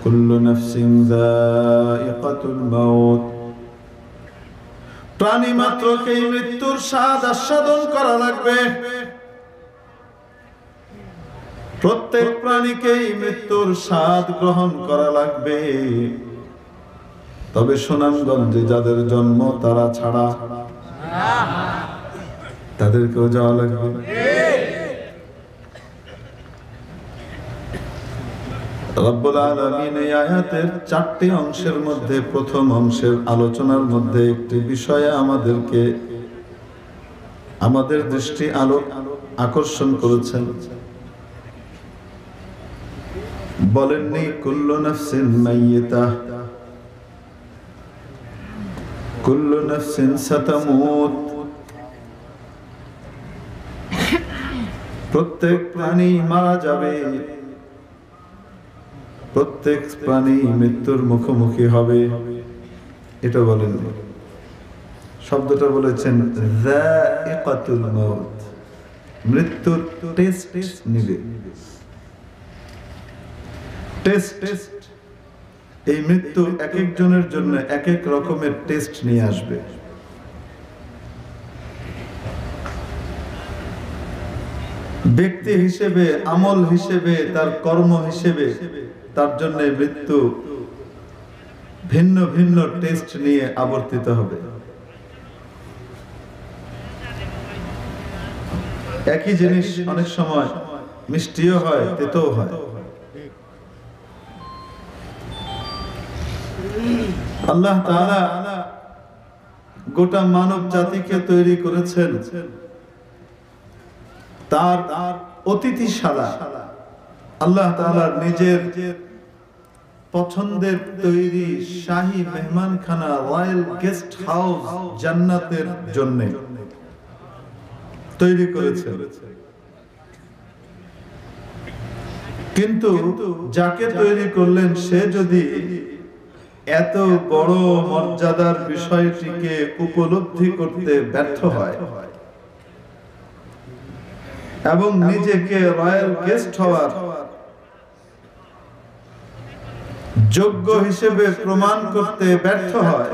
কুল্লু নাফসিন যায়িকাতুল মাউত। প্রাণী মাত্রকেই মৃত্যুর স্বাদ আস্বাদন করা লাগবে। প্রত্যেক প্রাণীকেই মৃত্যুর স্বাদ গ্রহণ করা লাগবে। তবে সুনামগঞ্জে যাদের জন্ম তারা ছাড়া তাদেরকেও যাওয়া লাগবে। রব্বুল আলামিন এই আয়াতের 4টি অংশের মধ্যে প্রথম অংশের আলোচনার মধ্যে একটি বিষয়ে আমাদের দৃষ্টি আকর্ষণ করেছেন। বলেননি কুল্লু নাফসিন মাইয়িতাহ, কুল্লু নাফসিন সাতামুত। প্রত্যেক প্রাণী মারা যাবে, প্রত্যেক প্রাণী মৃত্যুর মুখোমুখি হবে, এটা বলেন। শব্দটা বলেছেন যায়িকাতুল মাউত, মৃত্যুর টেস্ট নিবে। টেস্ট, এই মৃত্যু এক একজনের জন্য এক এক রকমের টেস্ট নিয়ে আসবে। ব্যক্তি হিসেবে, আমল হিসেবে, তার কর্ম হিসেবে তার জন্য মৃত্যু ভিন্ন ভিন্ন টেস্ট নিয়ে আবর্তিত হবে। একই জিনিস অনেক সময় মিষ্টিও হয়, তেতোও হয়। আল্লাহ তাআলা গোটা মানব জাতিকে তৈরি করেছেন তার অতিথিশালা। আল্লাহ তাআলার নিজের পছন্দের তৈরি শাহী মেহমানখানা, রয়্যাল গেস্ট হাউস জান্নাতের জন্য তৈরি করেছেন। কিন্তু যাকে তৈরি করলেন সে যদি এত বড় মর্যাদার বিষয়টিকে উপলব্ধি করতে ব্যর্থ হয় এবং নিজেকে রয়্যাল গেস্ট হওয়ার যোগ্য হিসেবে প্রমাণ করতে ব্যর্থ হয়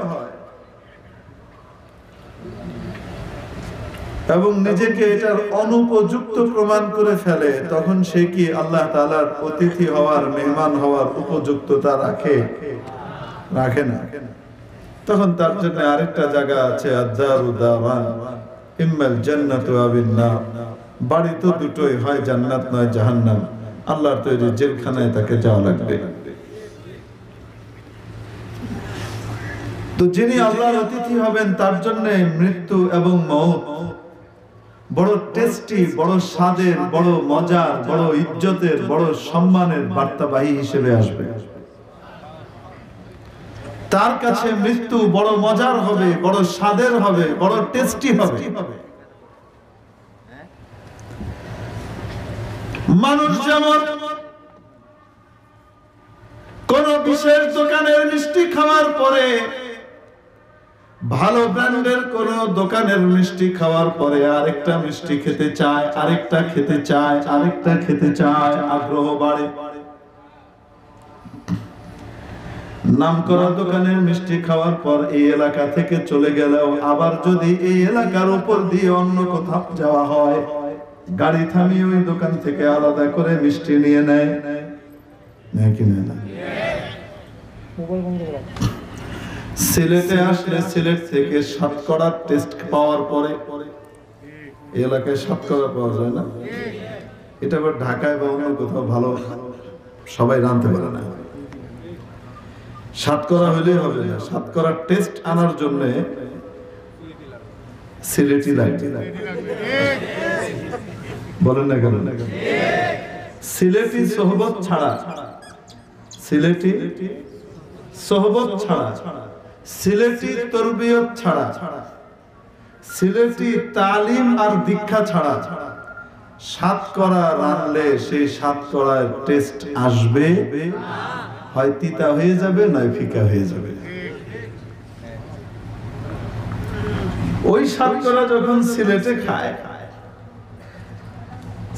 এবং নিজেকে এটার অনুপযুক্ত প্রমাণ করে ফেলে, তখন সে কি আল্লাহ তাআলার অতিথি হওয়ার, মেহমান হওয়ার উপযুক্ততা রাখে না? তখন তার জন্য আরেকটা জায়গা আছে, আদ-দারু দাওয়ান ইম্মাল জান্নাতু আবিন নার। বাড়ি তো দুটোই, হয় জান্নাত নয় জাহান্নাম। আল্লাহর তৈরি জেলখানায় তাকে যাওয়া লাগবে। তো যিনি আল্লাহর অতিথি হবেন তার জন্য মৃত্যু এবং মওত বড় টেস্টি, বড় স্বাদের, বড় মজার, বড় ইজ্জতের, বড় সম্মানের বার্তাবাহী হিসেবে আসবে। তার কাছে মৃত্যু বড় মজার হবে, বড় স্বাদের হবে, বড় টেস্টি হবে। মানুষ যেমন কোন বিশেষ দোকানের মিষ্টি খাওয়ার পরে, ভালো ব্র্যান্ডের কোন দোকানের মিষ্টি খাওয়ার পরে আরেকটা মিষ্টি খেতে চায়, আরেকটা খেতে চায়, আরেকটা খেতে চায়, আগ্রহ বাড়ে। নামকরা দোকানের মিষ্টি খাওয়ার পর এই এলাকা থেকে চলে গেলেও আবার যদি এই এলাকার উপর দিয়ে অন্য কোথাও যাওয়া হয়, গাড়ি থামিয়ে ওই দোকান থেকে আলাদা করে মিষ্টি নিয়ে নেয় কি না? সিলেটে আসলে সিলেট থেকে শতকরার টেস্ট পাওয়ার পরে এলাকায় শতকরা পাওয়া যায় না। এটা আবার ঢাকায় বা অন্য কোথাও ভালো সবাই রাঁধতে পারে না। শতকরা হলেই হবে না, শতকরার টেস্ট আনার জন্য সিলেটি লাগে। বলেন না কেন? সিলেটি সোহবত ছাড়া, সিলেটি সোহবত ছাড়া, সিলেটি তরবিয়ত ছাড়া, সিলেটি তালিম আর দীক্ষা ছাড়া শতকরা রাঁধলে সেই শতকরার টেস্ট আসবে, হয় তিতা হয়ে যাবে, নয় ফিকা হয়ে যাবে। ওই শতকরা যখন সিলেটে খায়,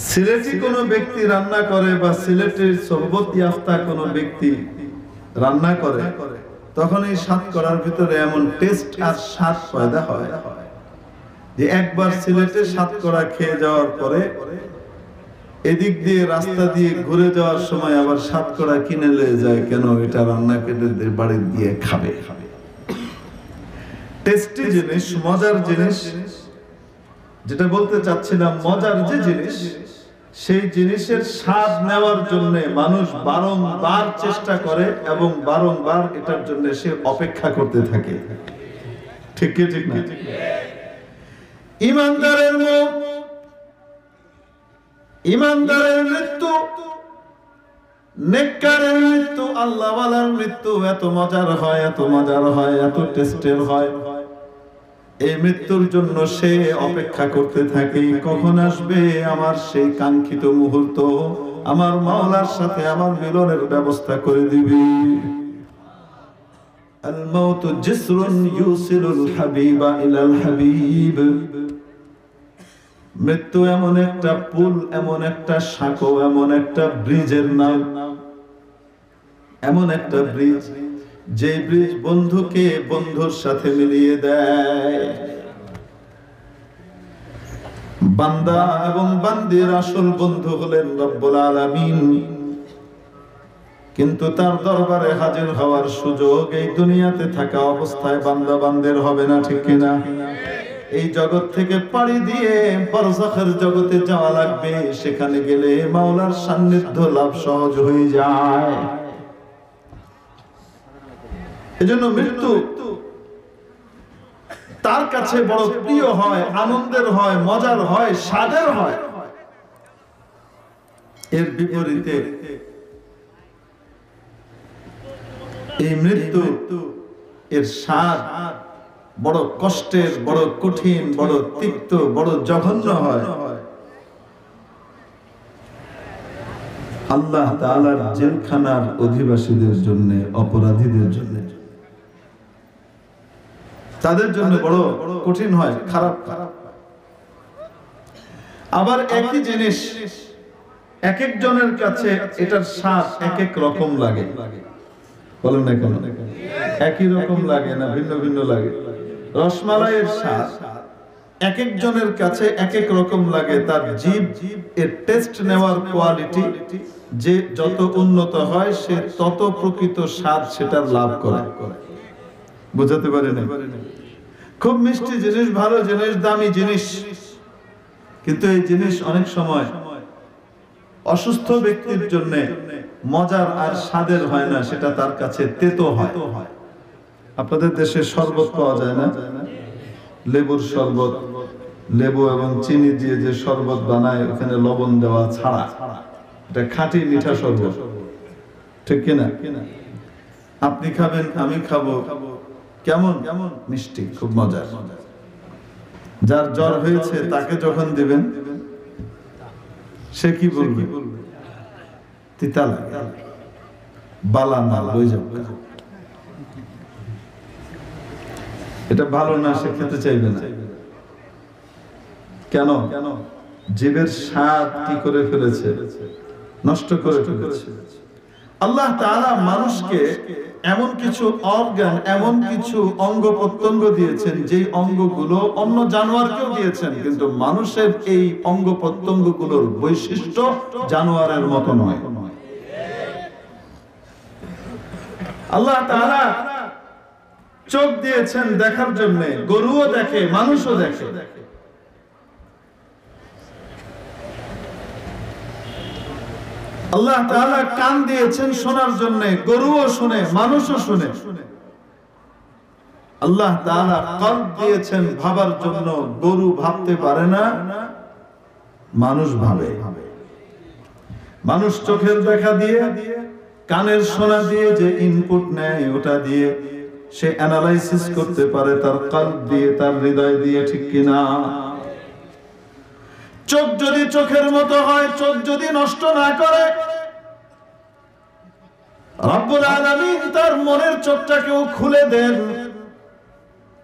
সিলেটি কোনো ব্যক্তি রান্না করে বা সিলেটের সোহবত ইয়াফতা কোনো ব্যক্তি রান্না করে, তখন এই সাতকড়ার ভিতরে এমন টেস্ট আর স্বাদ পয়দা হয় যে একবার সিলেটে সাতকড়া খেয়ে যাওয়ার পরে এদিক দিয়ে রাস্তা দিয়ে ঘুরে যাওয়ার সময় আবার সাতকড়া কিনে নিয়ে যায়, কেন? এটা রান্না করে বাড়ি দিয়ে খাবে। টেস্টি জিনিস, মজার জিনিস, যেটা বলতে চাচ্ছিলাম, মজার যে জিনিস, সেই জিনিসের স্বাদ নেওয়ার জন্য মানুষ বারংবার চেষ্টা করে এবং বারংবার এটার জন্য সে অপেক্ষা করতে থাকে। ঠিক কি ঠিক না? ইমানদারের মুখ, ইমানদারের মৃত্যু, নেককারের মৃত্যু, আল্লাহওয়ালার মৃত্যু এত মজার হয়, এত মজার হয়, এত টেস্টের হয়। এই মৃত্যুর জন্য সে অপেক্ষা করতে থাকে, কখন আসবে আমার সেই কাঙ্ক্ষিত মুহূর্ত, আমার মাওলার সাথে আমার মিলনের ব্যবস্থা করে দিবে। আল মাউতু জিসরুন ইউসিলুল হাবিবা ইলাল হাবিব। মৃত্যু এমন একটা পুল, এমন একটা সাঁকো, এমন একটা ব্রিজের নাম, এমন একটা ব্রিজ, যে ব্রিজ বন্ধুকে বন্ধুর সাথে মিলিয়ে দেয়। বান্দা এবং বান্দির আসল বন্ধু হলেন রব্বুল আলামিন, কিন্তু তার দরবারে হাজির হওয়ার সুযোগ এই দুনিয়াতে থাকা অবস্থায় বান্দা বান্দের হবে না, ঠিক কিনা? এই জগৎ থেকে পাড়ি দিয়ে বরজাখের জগতে যাওয়া লাগবে, সেখানে গেলে মাওলার সান্নিধ্য লাভ সহজ হয়ে যায়। এজন্য মৃত্যু তার কাছে বড় প্রিয় হয়, আনন্দের হয়, মজার হয়, স্বাদের হয়। এর বিপরীতে এই মৃত্যু এর স্বাদ বড় কষ্টের, বড় কঠিন, বড় তিক্ত, বড় জঘন্য হয়। আল্লাহ তাআলার জেলখানার অধিবাসীদের জন্য, অপরাধীদের জন্য, তাদের জন্য বড় কঠিন হয়, খারাপ। আবার একই জিনিস এক একজনের কাছে এটার স্বাদ এক এক রকম লাগে। বলেন না কেন? একই রকম লাগে না, ভিন্ন ভিন্ন লাগে। রসমালাইয়ের স্বাদ এক একজনের কাছে এক এক রকম লাগে। তার জিভ এর টেস্ট নেওয়ার কোয়ালিটি যে যত উন্নত হয়, সে তত প্রকৃত স্বাদ সেটার লাভ করে। বুঝাতে পারি না? খুব মিষ্টি জিনিস, ভালো জিনিস, দামি জিনিস, কিন্তু এই জিনিস অনেক সময় অসুস্থ ব্যক্তির জন্য মজার আর স্বাদের হয় না, সেটা তার কাছে তেতো হয়। আপনাদের দেশে শরবত পাওয়া যায় না? লেবুর শরবত, লেবু এবং চিনি দিয়ে যে শরবত বানায়, ওখানে লবণ দেওয়া ছাড়া, এটা খাঁটি মিঠা শরবত, ঠিক কিনা? আপনি খাবেন, আমি খাবো, কেমন মিষ্টি, খুব মজার। যার জ্বর হয়েছে তাকে যখন দিবেন, সে কি বলবে? তিতা লাগে, বালা না, লই যাও, এটা ভালো না, সে খেতে চাইবে না। কেন? জীবের স্বাদ কি করে ফেলেছে? নষ্ট করে ফেলেছে। আল্লাহ তাআলা মানুষকে এমন কিছু অর্গান, এমন কিছু অঙ্গ প্রত্যঙ্গ দিয়েছেন, যে অঙ্গগুলো অন্য জানোয়ারকেও দিয়েছেন, কিন্তু মানুষের এই অঙ্গ প্রত্যঙ্গগুলোর বৈশিষ্ট্য জানোয়ারের মতো নয়। আল্লাহ তাআলা চোখ দিয়েছেন দেখার জন্য, গরুও দেখে, মানুষও দেখে। আল্লাহ তাআলা কান দিয়েছেন শোনার জন্য, গরুও শুনে, মানুষও শুনে। আল্লাহ তাআলা কলব দিয়েছেন ভাবার জন্য, গরু ভাবতে পারে না, মানুষ ভাবে। মানুষ চোখের দেখা দিয়ে, কানের শোনা দিয়ে যে ইনপুট নেয়, ওটা দিয়ে সে অ্যানালাইসিস করতে পারে তার কলব দিয়ে, তার হৃদয় দিয়ে, ঠিক কিনা? চোখ যদি চোখের মতো হয়, চোখ যদি নষ্ট না করে, রব্বুল আলামিন তার মনের চোখটাকেও খুলে দেন।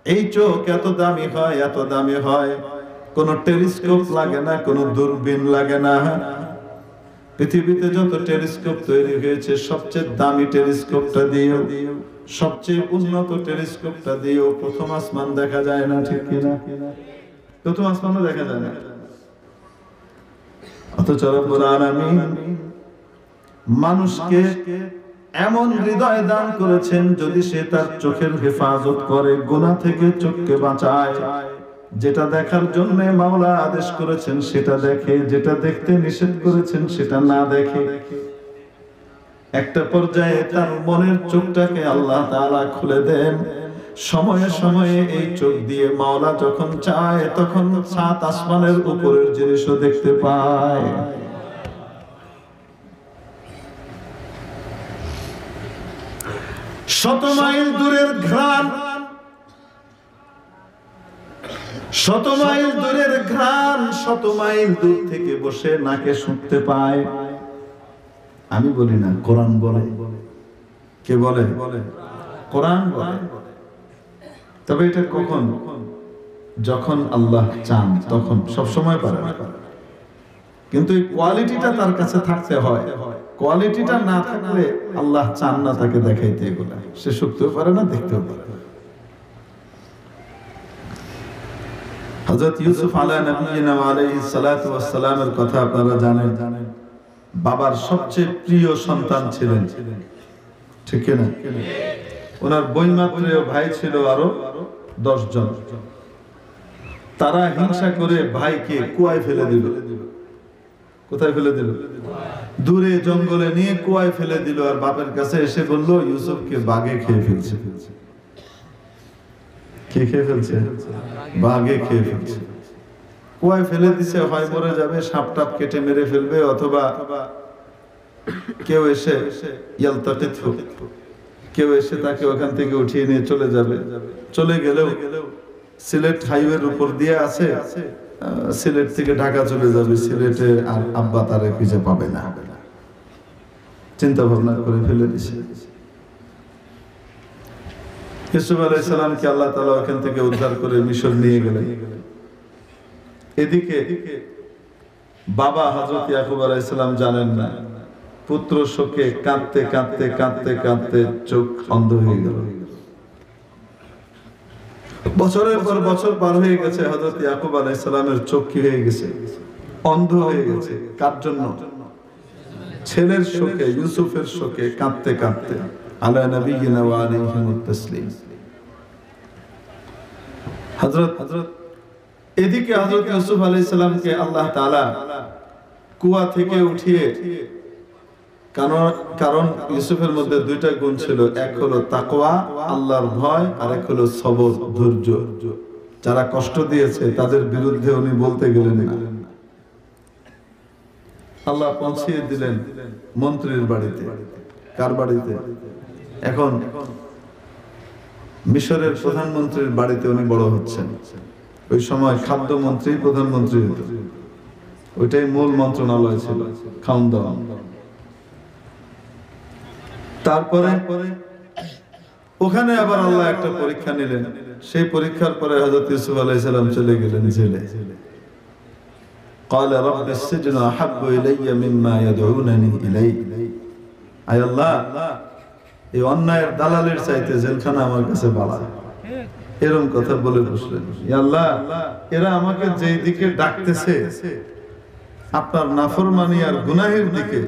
এই চোখ এত দামি হয়, এত দামি হয়, কোন টেলিস্কোপ লাগে না, কোন দূরবীন লাগে না, পৃথিবীতে যত টেলিস্কোপ তৈরি হয়েছে সবচেয়ে দামি টেলিস্কোপটা দিয়েও, সবচেয়ে উন্নত টেলিস্কোপটা দিয়েও প্রথম আসমান দেখা যায় না, ঠিক কিনা? প্রথম আসমানও দেখা যায় না। অথচ রব্বুল আলামিন মানুষকে এমন হৃদয় দান করেছেন, যদি সে তার চোখের হেফাজত করে, গুনাহ থেকে চোখকে বাঁচায়, যেটা দেখার জন্য মাওলা আদেশ করেছেন সেটা দেখে, যেটা দেখতে নিষেধ করেছেন সেটা না দেখে, একটা পর্যায়ে তার মনের চোখটাকে আল্লাহ তাআলা খুলে দেন। সময়ে সময়ে এই চোখ দিয়ে মাওলা যখন চায় তখন 7 আসমানের উপরের জিনিসও দেখতে পায়। শত মাইল দূরের ঘ্রাণ, শত মাইল দূরের ঘ্রাণ শত মাইল দূর থেকে বসে নাকে শুনতে পায়। আমি বলি না, কোরআন বলে। কে বলে? কোরআন বলে। তবে এটা কখন? যখন আল্লাহ চান তখন, সব সময় পারে না। কিন্তু এই কোয়ালিটিটা তার কাছে থাকতে হয়। কোয়ালিটিটা না থাকলে আল্লাহ চান না তাকে দেখাইতে, এগুলা সে শুনতেও পারে না, দেখতেও পারে না। হযরত ইউসুফ আলাইহিস সালাতু ওয়াস সালামের কথা আপনারা জানেন। বাবার সবচেয়ে প্রিয় সন্তান ছিলেন, ঠিক না? ওনার বৈমাত্রেয় ভাই ছিল আরো 10 জন। তারা হিংসা করে ভাইকে কুয়ায় ফেলে দিল। কোথায় ফেলে দিল? দূরে জঙ্গলে নিয়ে কুয়ায় ফেলে দিল। আর বাপের কাছে এসে বলল, ইউসুফকে বাঘে খেয়ে ফেলছে। কে খেয়ে ফেলছে? বাঘে খেয়ে ফেলছে। কুয়ায় ফেলে দিছে, হয় মরে যাবে, সাপ টাপ কেটে মেরে ফেলবে, অথবা কেউ এসে কেউ এসে তাকে ওখান থেকে উঠিয়ে নিয়ে চলে যাবে। চলে গেলেও সিলেট হাইওয়ের উপর দিয়ে আছে, সিলেট থেকে ঢাকা চলে যাবে, সিলেটে আর আব্বা তারে খুঁজে পাবে না। চিন্তা ভাবনা করে ফেলে দিছে। ইউসুফ আলাইহিস সালামকে আল্লাহ তাআলা ওখান থেকে উদ্ধার করে মিশর নিয়ে গেলেন। এদিকে বাবা হযরত ইয়াকুব আলাইহিস সালাম জানেন না, পুত্র শোকে কাঁদতে কাঁদতে কাঁদতে কাঁদতে চোখ অন্ধ হয়ে গেল। বছরের পর বছর পার হয়ে গেছে, হযরত ইয়াকুব আলাইহিস সালামের চোখ কি হয়ে গেছে? অন্ধ হয়ে গেছে। কার জন্য? ছেলের শোকে, ইউসুফের শোকে কাঁদতে কাঁদতে। আলা নবিয়িনা ওয়া আলাইহিমুত তাসলিম। হযরত এদিকে হযরত ইউসুফ আলাইহিস সালামকে আল্লাহ তাআলা কুয়া থেকে উঠিয়ে, কারণ ইউসুফের মধ্যে 2টা গুণ ছিল, এক হলো তাকওয়া, আল্লাহর ভয়, আর এক হলো সবর, ধৈর্য। যারা কষ্ট দিয়েছে তাদের বিরুদ্ধে উনি বলতে গেলেন না। আল্লাহ পৌঁছিয়ে দিলেন মন্ত্রীর বাড়িতে। কার বাড়িতে? এখন মিশরের প্রধানমন্ত্রীর বাড়িতে উনি বড় হচ্ছেন। ওই সময় খাদ্যমন্ত্রী প্রধানমন্ত্রী হতো, ওইটাই মূল মন্ত্রণালয় ছিল, খাওন দাওয়া। তারপরে ওখানে আবার আল্লাহ একটা পরীক্ষা নিলেন। সেই পরীক্ষার পরে হযরত ইউসুফ আলাইহিস সালাম চলে গেলেন জেলে। قال رب السجن احب الي مما يدعونني اليه। আয় আল্লাহ, এই অন্যায়ের দালালের চাইতে জেলখানা আমার কাছে ভালো। এরকম কথা বলে বসলেন। ইয়া আল্লাহ, এরা আমাকে যেই দিকে ডাকতেছে, আপনার নাফরমানি আর গুনাহের দিকে,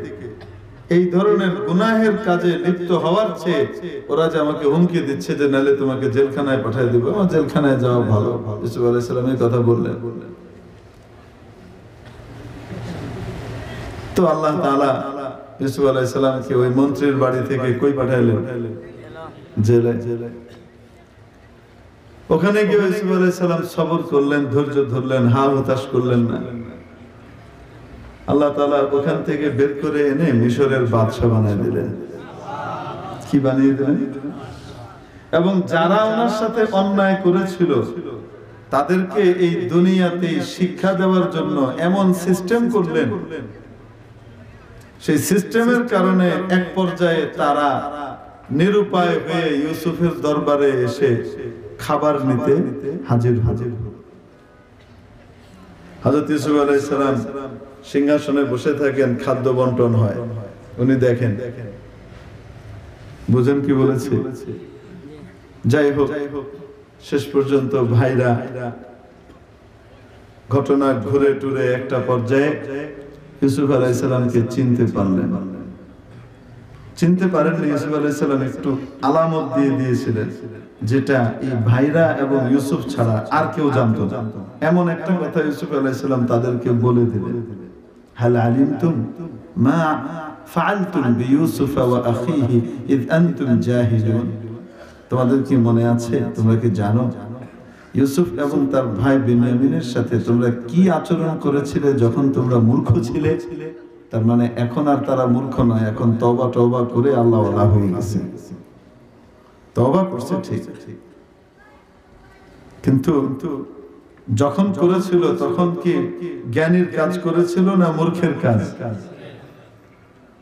এই ধরনের গুনাহের কাজে লিপ্ত হওয়ার চেয়ে ওরা যে আমাকে হুমকি দিচ্ছে যে নালে তোমাকে জেলখানায় পাঠিয়ে দেব, আমার জেলখানায় যাওয়া ভালো। ইউসুফ আলাইহিস সালাম এই কথা বললেন। তো আল্লাহ তাআলা ইউসুফ আলাইহিস সালামকে ওই মন্ত্রীর বাড়ি থেকে কই পাঠাইলেন? জেলে। ওখানে গিয়ে ইউসুফ আলাইহিস সালাম সবর করলেন, ধৈর্য ধরলেন, হা হতাশ করলেন না। আল্লাহ তাআলা ওখান থেকে বের করে এনে মিশরের বাদশা বানিয়ে দিলেন। কি বানিয়ে দিলেন? এবং যারা ওনার সাথে অন্যায় করেছিল তাদেরকে এই দুনিয়াতে শিক্ষা দেওয়ার জন্য এমন সিস্টেম করলেন, সেই সিস্টেমের কারণে এক পর্যায়ে তারা নিরুপায় হয়ে ইউসুফের দরবারে এসে খাবার নিতে হাজির। হযরত ইউসুফ আলাইহিস সালাম সিংহাসনে বসে থাকেন, খাদ্য বন্টন হয়, উনি দেখেন। বুঝেন কি বলেছে? যাই হোক, শেষ পর্যন্ত ভাইরা ঘটনা ঘুরে টুরে একটা পর্যায়ে ইউসুফ আলাইহিস সালামকে চিনতে পারলেন। চিনতে পারেননি, ইউসুফ আলাইহিস সালাম একটু আলামত দিয়ে দিয়েছিলেন, যেটা এই ভাইরা এবং ইউসুফ ছাড়া আর কেউ জানতো না। এমন একটা কথা ইউসুফ আলাইহিস সালাম তাদেরকে বলে দিলেন, হাল আলিমতুম মা ফাআলতুম বিইউসুফ ওয়া আখিহি ইয আনতুম জাহিলুন। তোমাদের কি মনে আছে, তোমরা কি জানো ইউসুফ এবং তার ভাই বিনয়ামিনের সাথে তোমরা কি আচরণ করেছিলে যখন তোমরা মূর্খ ছিলে? তার মানে এখন আর তারা মূর্খ নয়, এখন তওবা তওবা করে আল্লাহওয়ালা হয়ে গেছে। তওবা করছে ঠিক, কিন্তু যখন করেছিল তখন কি জ্ঞানীর কাজ করেছিল না মূর্খের কাজ?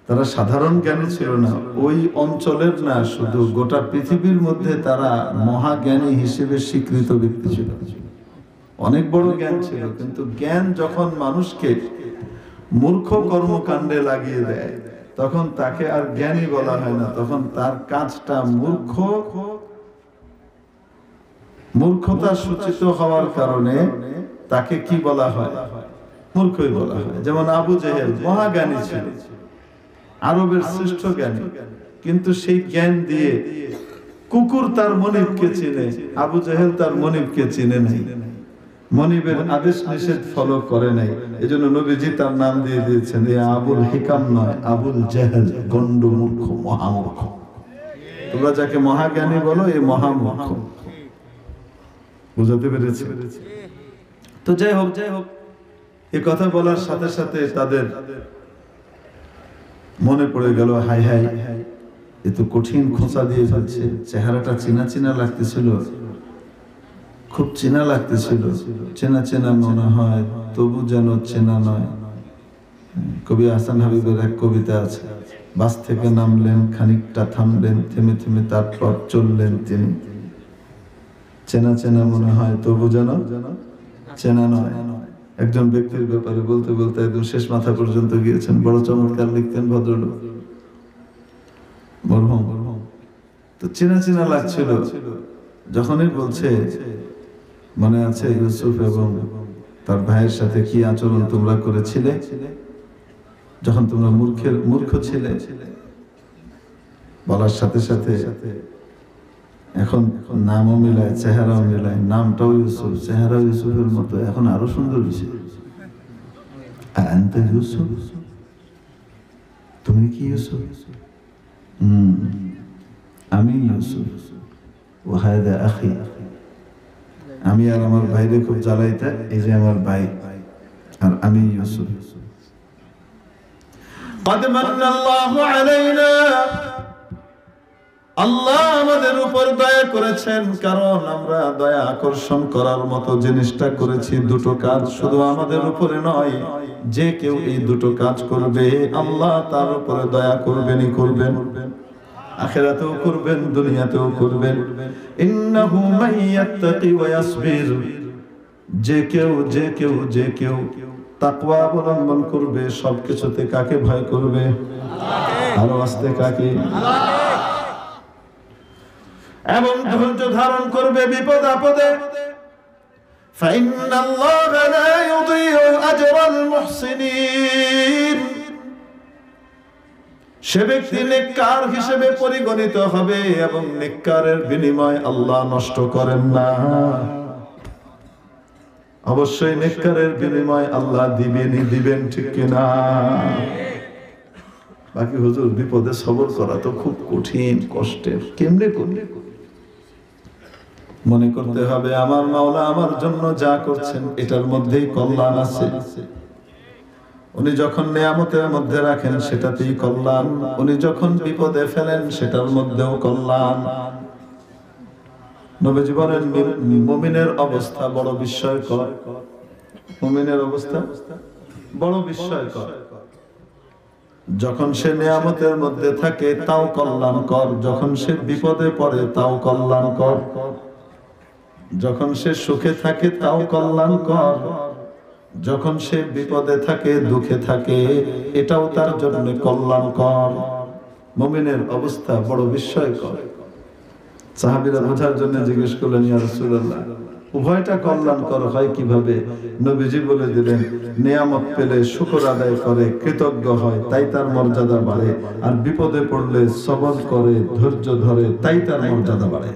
তারা সাধারণ জ্ঞানী ছিল না, ওই অঞ্চলের না, শুধু গোটা পৃথিবীর মধ্যে তারা মহাজ্ঞানী হিসেবে স্বীকৃত ব্যক্তি ছিল। অনেক বড় জ্ঞান ছিল, কিন্তু জ্ঞান যখন মানুষকে মূর্খ কর্মকাণ্ডে লাগিয়ে দেয় তখন তাকে আর জ্ঞানী বলা হয় না, তখন তার কাজটা মূর্খতা সূচিত হওয়ার কারণে তাকে কি বলা হয়? মূর্খই বলা হয়। যেমন আবু জেহেল মহাজ্ঞানী ছিল, আরবের শ্রেষ্ঠ জ্ঞানী, কিন্তু সেই জ্ঞান দিয়ে কুকুর তার মনিবকে চিনে, আবু জেহেল তার মনিবকে চিনে নাই, মনিবের আদেশ নিষেধ ফলো করে নাই। এজন্য নবীজি তার নাম দিয়ে দিয়েছেন এ আবুল হিকাম নয়, আবুল জেহেল, গন্ড মূর্খ, মহামূর্খ। তোমরা যাকে মহাজ্ঞানী বলো, এ মহামূর্খ। বুঝাতে পেরেছি? তো যাই হোক, এই কথা বলার সাথে সাথে তাদের মনে পড়ে গেল, হাই হাই, এ তো কঠিন খোঁচা দিয়ে ফেলছে। চেহারাটা চেনা চেনা লাগতেছিল, খুব চেনা লাগতেছিল, চেনা চেনা মনে হয়, তবু যেন চেনা নয়। কবি হাসান হাবিবের এক কবিতা আছে, বাস থেকে নামলেন, খানিকটা থামলেন, থেমে থেমে তারপর চললেন তিনি। চেনা চেনা মনে হয়, তবু যেন চেনা নয়। একজন ব্যক্তির ব্যাপারে বলতে বলতে একদম শেষ মাথা পর্যন্ত গিয়েছেন। বড় চমৎকার লিখতেন ভদ্রলোক, মরহুম। তো চেনা চেনা লাগছিল যখনই বলছে, মনে আছে ইউসুফ এবং তার ভাইয়ের সাথে কি আচরণ তোমরা করেছিলে যখন তোমরা মূর্খ ছিলে? বলার সাথে সাথে এখন নামও মিলায়, চেহারাও মিলায়, নামটাও ইউসুফ, চেহারাও ইউসুফের মতো, এখন আরো সুন্দর হয়েছে। আনতা ইউসুফ, তুমি কি ইউসুফ? আমি ইউসুফ, ওয়া হাদা আখি, আমি আর আমার ভাইরে খুব জ্বালাইতা, এই যে আমার ভাই, আর আমি ইউসুফ। قد من الله علينا, আল্লাহ আমাদের উপর দয়া করেছেন, কারণ আমরা দয়া আকর্ষণ করার মতো জিনিসটা করেছি। দুটো কাজ শুধু আমাদের উপরে নয়, যে কেউ এই দুটো কাজ করবে আল্লাহ তার উপরে দয়া করবেনই করবেন, আখিরাতেও করবেন, দুনিয়াতেও করবেন। ইন্নাহু মান ইয়াত্তাকি ওয়া ইয়াসবির, যে কেউ তাকওয়া অবলম্বন করবে, সবকিছুতে কাকে ভয় করবে? আরো আস্তে, কাকে? এবং ধৈর্য ধারণ করবে বিপদ আপদে। ফাইন্নাল্লাহা লা ইউযিউ আজরাল মুহসিনিন, সে ব্যক্তি নেককার হিসেবে পরিগণিত হবে এবং নেককারের বিনিময় আল্লাহ নষ্ট করেন না। অবশ্যই নেককারের বিনিময় আল্লাহ দিবেন, ঠিক কিনা? বাকি হুজুর, বিপদে সবর করা তো খুব কঠিন, কষ্টের, কেমনে করলে? মনে করতে হবে আমার মাওলা আমার জন্য যা করছেন এটার মধ্যেই কল্যাণ আছে। উনি যখন নেয়ামতের মধ্যে রাখেন সেটাতেই কল্যাণ, উনি যখন বিপদে ফেলেন সেটার মধ্যেও কল্যাণ। নবীজি বলেন মুমিনের অবস্থা বড় বিস্ময়কর, মুমিনের অবস্থা বড় বিস্ময়কর। যখন সে নেয়ামতের মধ্যে থাকে তাও কল্যাণকর, যখন সে বিপদে পড়ে তাও কল্যাণকর, যখন সে সুখে থাকে তাও কল্যাণকর, যখন সে বিপদে থাকে, দুঃখে থাকে, এটাও তার জন্য কল্যাণকর। মুমিনের অবস্থা বড় বিস্ময়কর। সাহাবীরা বোঝার জন্য জিজ্ঞেস করলেন, ইয়া রাসূলুল্লাহ, উভয়টা কল্যাণকর হয় কিভাবে? নবীজি বলে দিলেন, নিয়ামত পেলে শুকর আদায় করে, কৃতজ্ঞ হয়, তাই তার মর্যাদা বাড়ে। আর বিপদে পড়লে সবর করে, ধৈর্য ধরে, তাই তার মর্যাদা বাড়ে।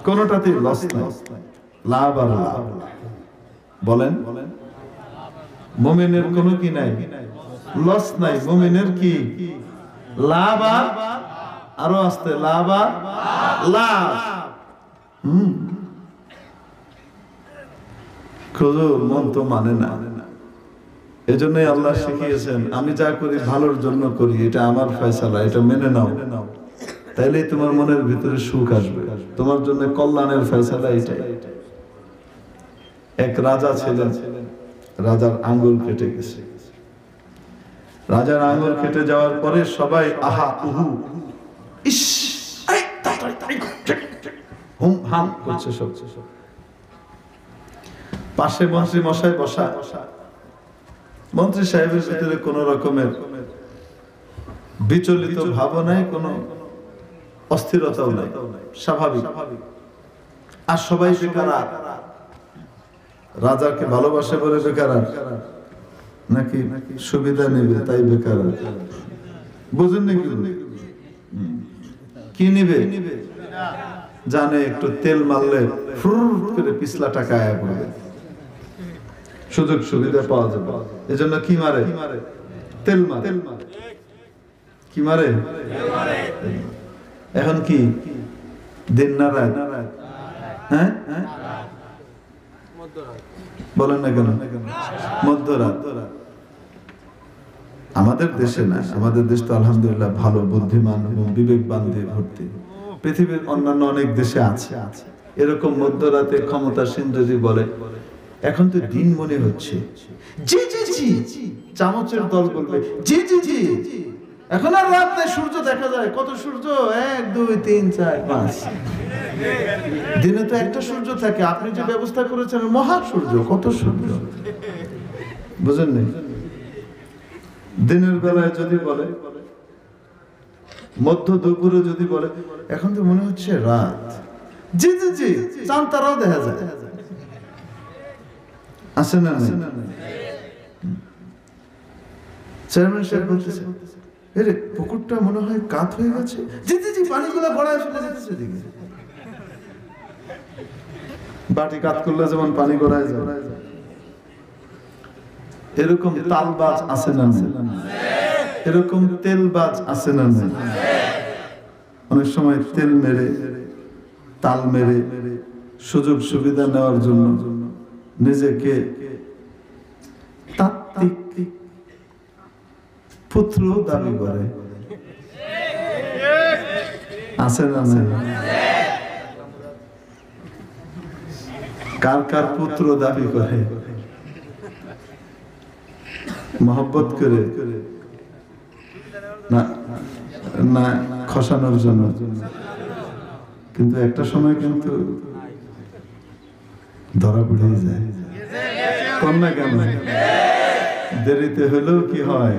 কোনটাতেই লস নাই, লাভ আর লাভ। বলেন, মুমিনের কোনো কি নাই? লস নাই। মুমিনের কি? লাভ আর আরো আসতে লাভ আর লাভ। মন তো মানে না। এজন্যই আল্লাহ শিখিয়েছেন, আমি যা করি ভালোর জন্য করি, এটা আমার ফয়সালা, এটা মেনে নাও। তাইলেই তোমার মনের ভিতরে সুখ আসবে, তোমার জন্য কল্যাণের ফয়সালা এটাই। এক রাজা ছিলেন, রাজার আঙ্গুল কেটে গেছে। রাজার আঙ্গুল কেটে যাওয়ার পরে সবাই আহা উহু ইস হুম হাম করছে সব। পাশে মন্ত্রী মশাই বসা। মন্ত্রী সাহেবের ভিতরে কোন রকমের বিচলিত ভাবনায়, কোন অস্থিরতাও নাই, স্বাভাবিক। আর সবাই বেকার। রাজাকে ভালোবাসে বলে বেকার, নাকি সুবিধা নেবে তাই বেকার? বুঝেন নাকি? কি নিবে? জানে একটু তেল মারলে ফুর করে পিছলা টাকা আয়া পড়বে, সুযোগ সুবিধা পাওয়া যাবে। এজন্য কি মারে? তেল মারে। কি মারে? এখন কি দিন না রাত? হ্যাঁ, বলেন না কেন? মধ্যরাত। আমাদের দেশে না, আমাদের দেশ তো আলহামদুলিল্লাহ ভালো, বুদ্ধিমান এবং বিবেকবান দিয়ে ভর্তি। পৃথিবীর অন্যান্য অনেক দেশে আছে এরকম মধ্যরাতে ক্ষমতাসীন যদি বলে, এখন তো দিন মনে হচ্ছে, জি জি জি, চামচের দল বলবে জি জি জি, এখন আর রাত নাই, সূর্য দেখা যায়। কত সূর্য? 1 2 3 4 5। দিনে তো একটা সূর্য থাকে, আপনি যে ব্যবস্থা করেছেন মহা সূর্য, কত সূর্য, বুঝেন না? দিনের বেলায় যদি বলে, মধ্য দুপুরে যদি বলে, এখন তো মনে হচ্ছে রাত, জি জি জি, চাঁদ তারাও দেখা যায়। আছে না? চেয়ারম্যান সাহেব বলতেছে, এরে পুকুরটা মনে হয় কাত হয়ে গেছে, জি জি জি, পানিগুলো গড়ায় চলে যেতেছে দিকে। বাটি কাত করলে যেমন পানি গড়ায় যায়, এরকম তালবাজ আছে না? এরকম তেলবাজ আছে না? অনেক সময় তেল মেরে, তাল মেরে, সুযোগ সুবিধা নেওয়ার জন্য নিজেকে তাত্ত্বিক পুত্র দাবি করে। আছে না? কার কার পুত্র দাবি করে? মহব্বত করে না খসানোর জন্য। কিন্তু একটা সময় কিন্তু ধরা পড়ে যায়। কম না কেন? দেরিতে হলেও কি হয়?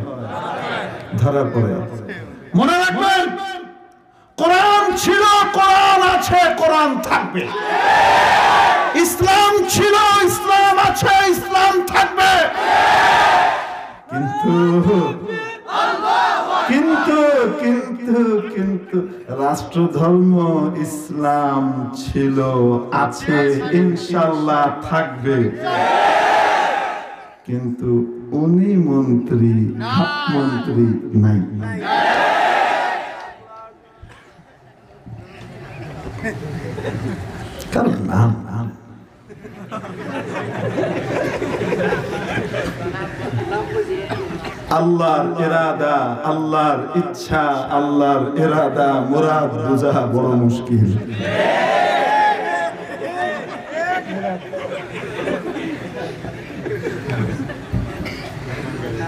ধরা পড়ে। মনে রাখবেন, কোরআন ছিল, কোরআন আছে, কোরআন থাকবে। ইসলাম ছিল, ইসলাম আছে, ইসলাম থাকবে। কিন্তু কিন্তু কিন্তু কিন্তু রাষ্ট্র ধর্ম ইসলাম ছিল, আছে, ইনশাআল্লাহ থাকবে। কিন্তু উনি মন্ত্রী, মন্ত্রী নাই। কারণ নাম আল্লাহর ইরাদা, আল্লাহর ইচ্ছা, আল্লাহর ইরাদা মুরাদ বোঝা বড় মুশকিল।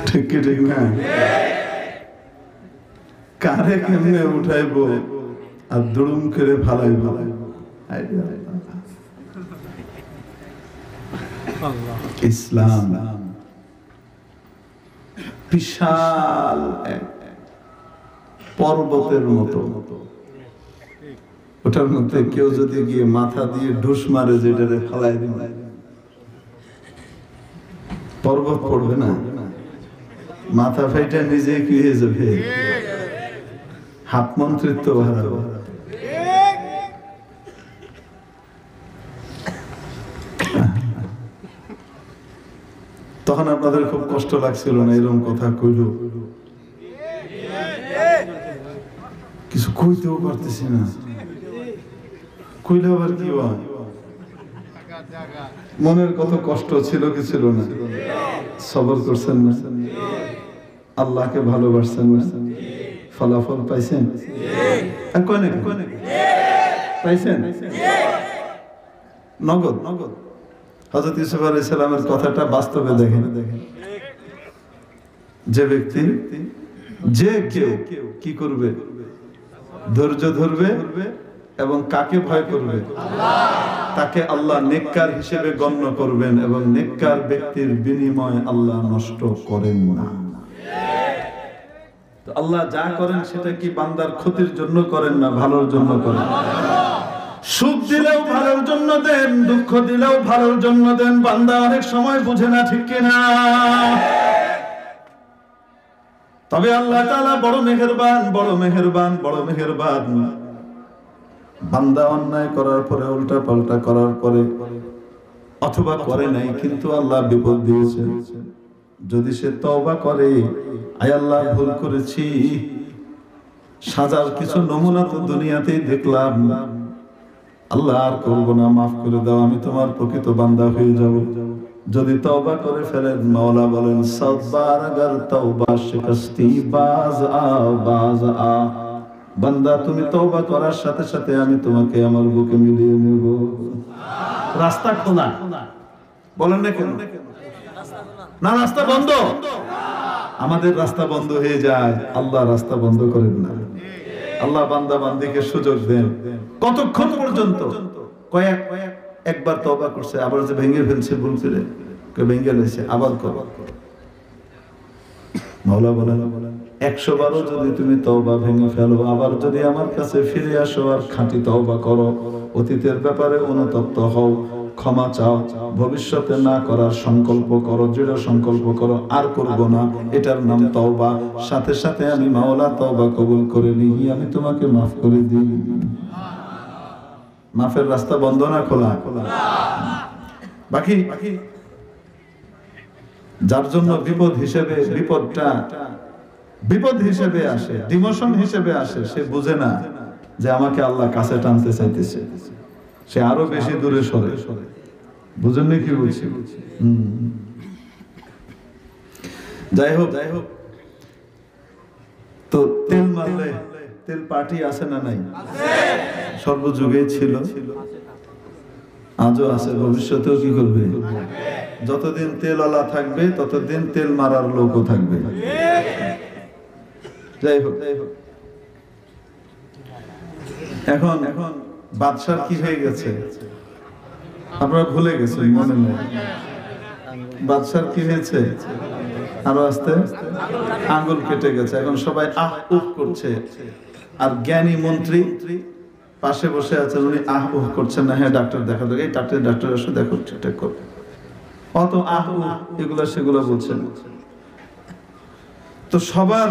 ঠিক ঠিক না? কারে কেমনে উঠাইবো আর দুড়ুম করে ফালাইবো, ইসলাম বিশাল এক পর্বতের মতো, ওটার মধ্যে কেউ যদি গিয়ে মাথা দিয়ে ঢুস মারে, যেটারে ফালাই দিবে, পর্বত পড়বে না, মাথা ফাইটা নিজে কি হয়ে যাবে, হাত মন্ত্রিত্ব হারাবে। তখন আপনাদের খুব কষ্ট লাগছিল না? এরকম কথা কইল, কিছু কইতেও পারতেছি না, কইলে আবার কি হয়? মনের কত কষ্ট ছিল কি ছিল না? সবর করছেন না? আল্লাহকে ভালোবাসছেন না? ফলাফল পাইছেন? পাইছেন নগদ। হযরত ইউসুফ আলাইহিস সালামের কথাটা বাস্তবে দেখেন। যে ব্যক্তি, যে কেউ কি করবে, ধৈর্য ধরবে এবং কাকে ভয় করবে, তাকে আল্লাহ নেককার হিসেবে গণ্য করবেন, এবং নেককার ব্যক্তির বিনিময় আল্লাহ নষ্ট করেন না। আল্লাহ যা করেন সেটা কি বান্দার ক্ষতির জন্য করেন না ভালোর জন্য করেন? সুখ দিলেও ভালোর জন্য দেন, দুঃখ দিলেও ভালোর জন্য দেন। বান্দা অনেক সময় বুঝে না, ঠিক কিনা? তবে আল্লাহ তাআলা বড় মেহেরবান, বড় মেহেরবান, বড় মেহেরবান। বান্দা অন্যায় করার পরে, উল্টা পাল্টা করার পরে, অথবা করে নাই কিন্তু আল্লাহ বিপদ দিয়েছে, যদি সে তওবা করে, আয় আল্লাহ ভুল করেছি, সাজার কিছু নমুনা তো দুনিয়াতেই দেখলাম, আল্লাহ আর করবো না, মাফ করে দাও, আমি তোমার প্রকৃত বান্দা হয়ে যাব। যদি তওবা করে ফেলেন, মাওলা বলেন সাব্বার আগার তওবা শিকস্তি বাজ আ, বান্দা তুমি তওবা করার সাথে সাথে আমি তোমাকে আমার বুকে মিলিয়ে নেব। রাস্তা খোলা, বলেন না কেন? না, রাস্তা বন্ধ। আমাদের রাস্তা বন্ধ হয়ে যায়, আল্লাহ রাস্তা বন্ধ করেন না। আল্লাহ বান্দা বান্দিকে সুযোগ দেন। কতক্ষণ পর্যন্ত? একবার তওবা করছে, আবার যে ভেঙে ফেলছে, ভুল করে ভেঙে ফেলেছে, আবার করো। মাওলা বলেন 100 বারও যদি তুমি তওবা ভেঙে ফেলো, আবার যদি আমার কাছে ফিরে আসো আর খাঁটি তওবা করো, অতীতের ব্যাপারে অনুতপ্ত হও, ক্ষমা চাও, ভবিষ্যতে না করার সংকল্প করো, দৃঢ় সংকল্প করো, আর করব না, এটার নাম তওবা। সাথে সাথে আমি মাওলা তওবা কবুল করে নিই, আমি তোমাকে মাফ করে দিই। মাফের রাস্তা বন্ধ না খোলা? বাকি যার জন্য বিপদ হিসেবে, বিপদটা বিপদ হিসেবে আসে, ডিমোশন হিসেবে আসে, সে বুঝে না যে আমাকে আল্লাহ কাছে টানতে চাইতেছে, সে আরো বেশি দূরে সরে। বুঝেন না কি বলছি? যাই হোক, তো তেল মারলে তেল পার্টি আছে না নাই? সর্বযুগে ছিল, আজও আছে, ভবিষ্যতেও কি করবে? যতদিন তেলওয়ালা থাকবে ততদিন তেল মারার লোকও থাকবে। যাই হোক, এখন বাদশার কি হয়ে গেছে আপনারা ভুলে গেছেন, মনে নেই? বাদশার কি হয়েছে? আরো আস্তে আঙ্গুল কেটে গেছে। এখন সবাই আহ উহ করছে, আর জ্ঞানী মন্ত্রী পাশে বসে আছেন, উনি আহ উহ করছেন না। হ্যাঁ, ডাক্তার দেখা দেখ, এই ডাক্তার এসে দেখো, ঠিকঠাক করো, অত আহ উহ এগুলা সেগুলা বলছেন। তো সবার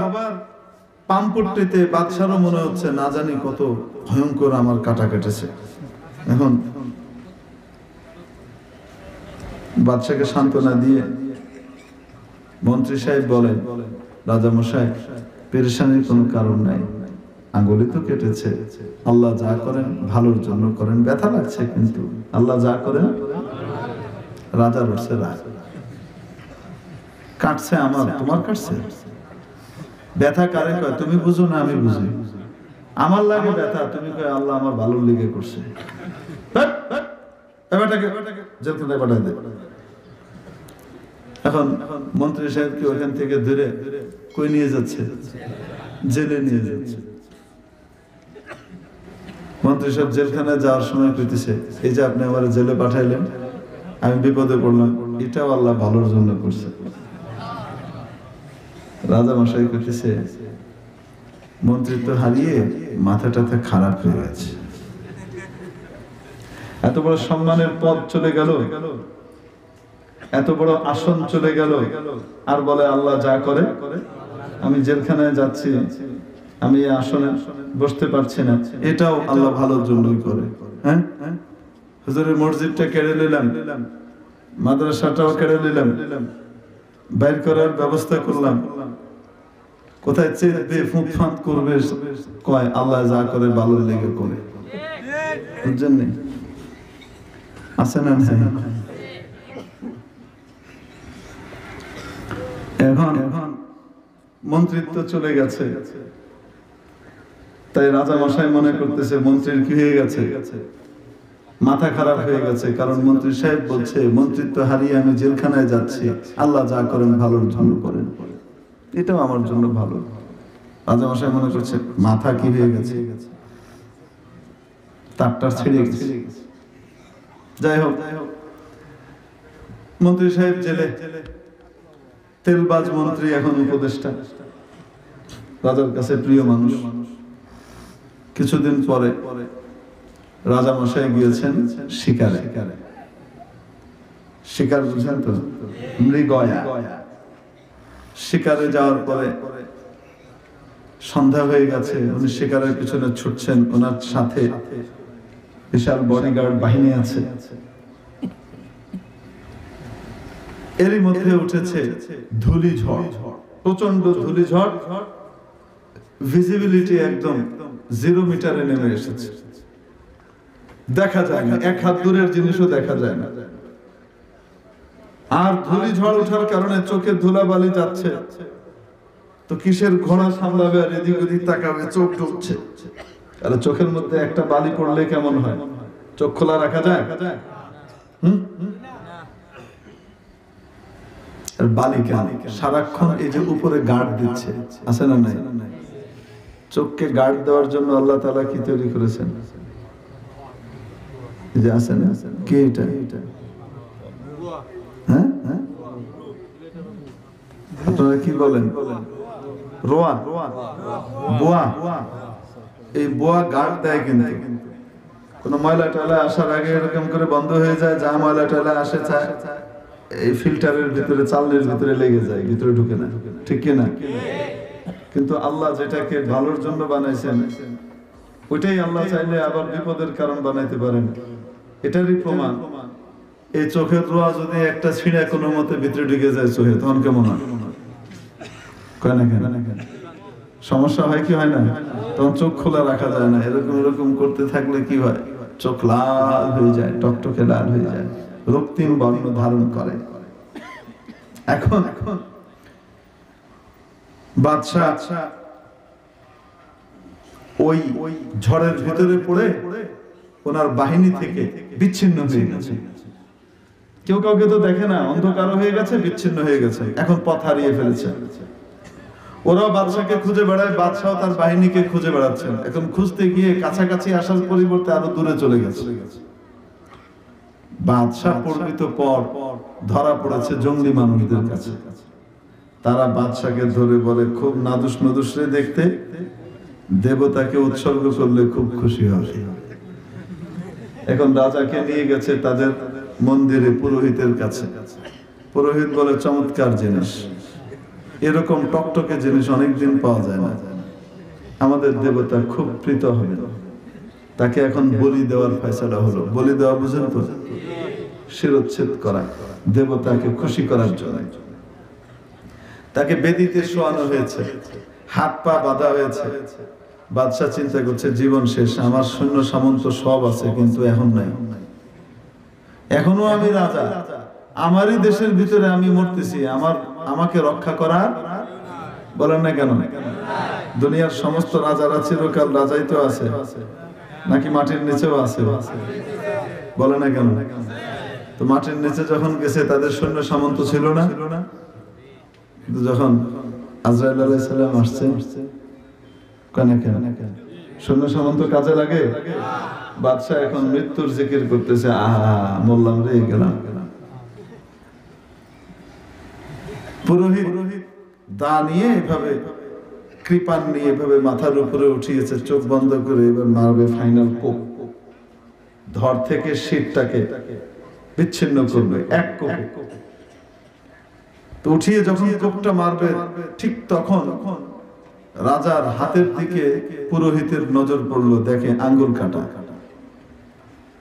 পাম্পট্টিতে বাদশারও মনে হচ্ছে না জানি কত ভয়ঙ্কর আমার কাটা কেটেছে। এখন বাদশাকে সান্ত্বনা দিয়ে মন্ত্রী সাহেব বলেন, রাজা মশাই, পেরেশানির কোনো কারণ নাই, আঙ্গুলি তো কেটেছে, আল্লাহ যা করেন ভালোর জন্য করেন, ব্যথা লাগছে কিন্তু আল্লাহ যা করেন। রাজা বলছে, রাজ কাটছে আমার, তোমার কাটছে? ব্যথা কারে কয়? তুমি বুঝো না, আমি বুঝি। আমার লাগে ব্যথা, তুমি কয় আল্লাহ আমার ভালোর লেগে করছে। জেলখানায় পাঠায় দে। এখন মন্ত্রী সাহেবকে ওখান থেকে ধরে কই নিয়ে যাচ্ছে? জেলে নিয়ে যাচ্ছে। মন্ত্রী সাহেব জেলখানায় যাওয়ার সময় কইতেছে, এই যে আপনি আমার জেলে পাঠাইলেন, আমি বিপদে পড়লাম, এটাও আল্লাহ ভালোর জন্য করছে। রাজা মশাই করতেছে মন্ত্রিত্ব হারিয়ে মাথাটা খারাপ হয়ে গেছে, এত বড় সম্মানের পদ চলে গেল, এত বড় আসন চলে গেল, আর বলে আল্লাহ যা করে, আমি জেলখানায় যাচ্ছি, আমি এই আসনে বসতে পারছি না, এটাও আল্লাহ ভালোর জন্যই করে। হ্যাঁ, হুজুরের মসজিদটা কেড়ে নিলাম, মাদ্রাসাটাও কেড়ে নিলাম, বাইর করার ব্যবস্থা করলাম, কোথায় চেয়ে ফুঁকফাঁক করবে, কয় আল্লাহ যা করে ভালোর লেগে করে। বুঝছেন না? আছে না? এখন মন্ত্রিত্ব চলে গেছে, তাই রাজা মশাই মনে করতেছে মন্ত্রীর কি হয়ে গেছে, মাথা খারাপ হয়ে গেছে, কারণ মন্ত্রী সাহেব বলছে মন্ত্রিত্ব হারিয়ে আমি জেলখানায় যাচ্ছি, আল্লাহ যা করেন ভালোর জন্য করেন, এটাও আমার জন্য ভালো। রাজা মশাই মনে করছে মাথা কি হয়ে গেছে, তারটা ছেড়ে গেছে। যাই হোক, মন্ত্রী সাহেব জেলে, তেলবাজ মন্ত্রী এখন উপদেষ্টা, রাজার কাছে প্রিয় মানুষ। কিছুদিন পরে রাজা মশাই গিয়েছেন শিকারে। শিকার বুঝেন তো, মৃগয়া। শিকারে যাওয়ার পরে সন্ধ্যা হয়ে গেছে, উনি শিকারের পিছনে ছুটছেন, ওনার সাথে বিশাল বডিগার্ড বাহিনী আছে। এরই মধ্যে উঠেছে ধূলি ঝড়, প্রচন্ড ধূলি ঝড়, ভিজিবিলিটি একদম 0 মিটারে নেমে এসেছে, দেখা যায় না, 1 হাত দূরের জিনিসও দেখা যায় না। আর ধূলি ঝড় ওঠার কারণে চোখে ধুলাবালি যাচ্ছে, তো কিসের ঘোড়া সামলাবে, আর এদিক ওদিক তাকাবে, চোখ ডুবছে। আর চোখের মধ্যে একটা বালি পড়লে কেমন হয়, চোখ খোলা রাখা যায়? আর বালি কেন সারাক্ষণ এই যে উপরে গার্ড দিচ্ছে, আছে না নাই? চোখকে গার্ড দেওয়ার জন্য আল্লাহ তাআলা কি তৈরি করেছেন, যে আছে না, কি এটা? হ্যাঁ, আপনারা কি বলেন? রোয়া, বোয়া। এই বোয়া গার্ড দেয়, কিন্তু কোন ময়লা টয়লা আসার আগে এরকম করে বন্ধ হয়ে যায়, যা ময়লা টয়লা আসে এই ফিল্টারের ভিতরে, চালের ভিতরে লেগে যায়, ভিতরে ঢুকে না, ঠিক কি না? কিন্তু আল্লাহ যেটাকে ভালোর জন্য বানাইছেন, ওইটাই আল্লাহ চাইলে আবার বিপদের কারণ বানাইতে পারেন। এটারই প্রমাণ এই চোখের রোয়া যদি একটা ছিঁড়ে কোনো মতে ভিতরে ঢুকে যায় চোখে, তখন কেমন হয়? কয় না কেন? সমস্যা হয় কি হয় না? তখন চোখ খোলা রাখা যায় না। এরকম করতে থাকলে কি হয়? চোখ লাল হয়ে যায়, টকটকে লাল হয়ে যায়, রক্তিম বর্ণ ধারণ করে। এখন বাদশা ওই ঝড়ের ভিতরে পড়ে ওনার বাহিনী থেকে বিচ্ছিন্ন হয়ে গেছে। কেউ কাউকে তো দেখে না, অন্ধকার হয়ে গেছে, বিচ্ছিন্ন হয়ে গেছে, এখন পথ হারিয়ে ফেলেছে। ওরাও বাদশাকে খুঁজে বেড়ায়, বাদশাহ তার বাহিনীকে খুঁজে বেড়াচ্ছেন। এখন খুঁজতে গিয়ে কাছাকাছি আসার পরিবর্তে আরো দূরে চলে গেছে। বাদশাহ পরিণত পর ধরা পড়েছে জঙ্গলি মানুষদের কাছে। তারা বাদশাকে ধরে বলে, খুব নাদুস নদুস রে দেখতে, দেবতাকে উৎসর্গ করলে খুব খুশি হবে। এখন রাজাকে নিয়ে গেছে তাদের মন্দিরে পুরোহিতের কাছে। পুরোহিত বলে, চমৎকার জিনিস, এরকম টকটকে জিনিস অনেকদিন পাওয়া যায় না, আমাদের দেবতা খুব প্রীত হবে, তাকে এখন বলি দেওয়ার ফয়সালা হলো। বলি দেওয়া বুঝেন তো, শিরোচ্ছেদ করা, দেবতাকে খুশি করার জন্য। তাকে বেদিতে শোয়ানো হয়েছে, হাত পা বাঁধা হয়েছে। বাদশা চিন্তা করছে, জীবন শেষ, আমার সৈন্য সামন্ত সব আছে, কিন্তু এখন নাই। এখনো আমি রাজা, আমারই দেশের ভিতরে আমি মরতেছি, আমাকে রক্ষা করার বলেন না কেন? দুনিয়ার সমস্ত রাজারা চিরকাল রাজাই তো আছে, নাকি মাটির নিচেও আছে? বলে না কেন? তো মাটির নিচে যখন গেছে তাদের সৈন্য সামন্ত ছিল না, কিন্তু যখন আজরাইল আলাইহিস সালাম আসছে, কেন সৈন্য সামন্ত কাজে লাগে? বাদশা এখন মৃত্যুর জিকির করতেছে, আহা মরলাম রে, গেলাম। পুরোহিত দা নিয়ে এভাবে কৃপান নিয়ে এভাবে মাথার উপরে উঠিয়েছে, চোখ বন্ধ করে এবার মারবে ফাইনাল কোপ। ধর থেকে শীতটাকে বিচ্ছিন্ন করবে এক কোপে। তো উঠিয়ে যখন কোপটা মারবে ঠিক তখন রাজার হাতের দিকে পুরোহিতের নজর পড়লো, দেখে আঙ্গুল কাটা।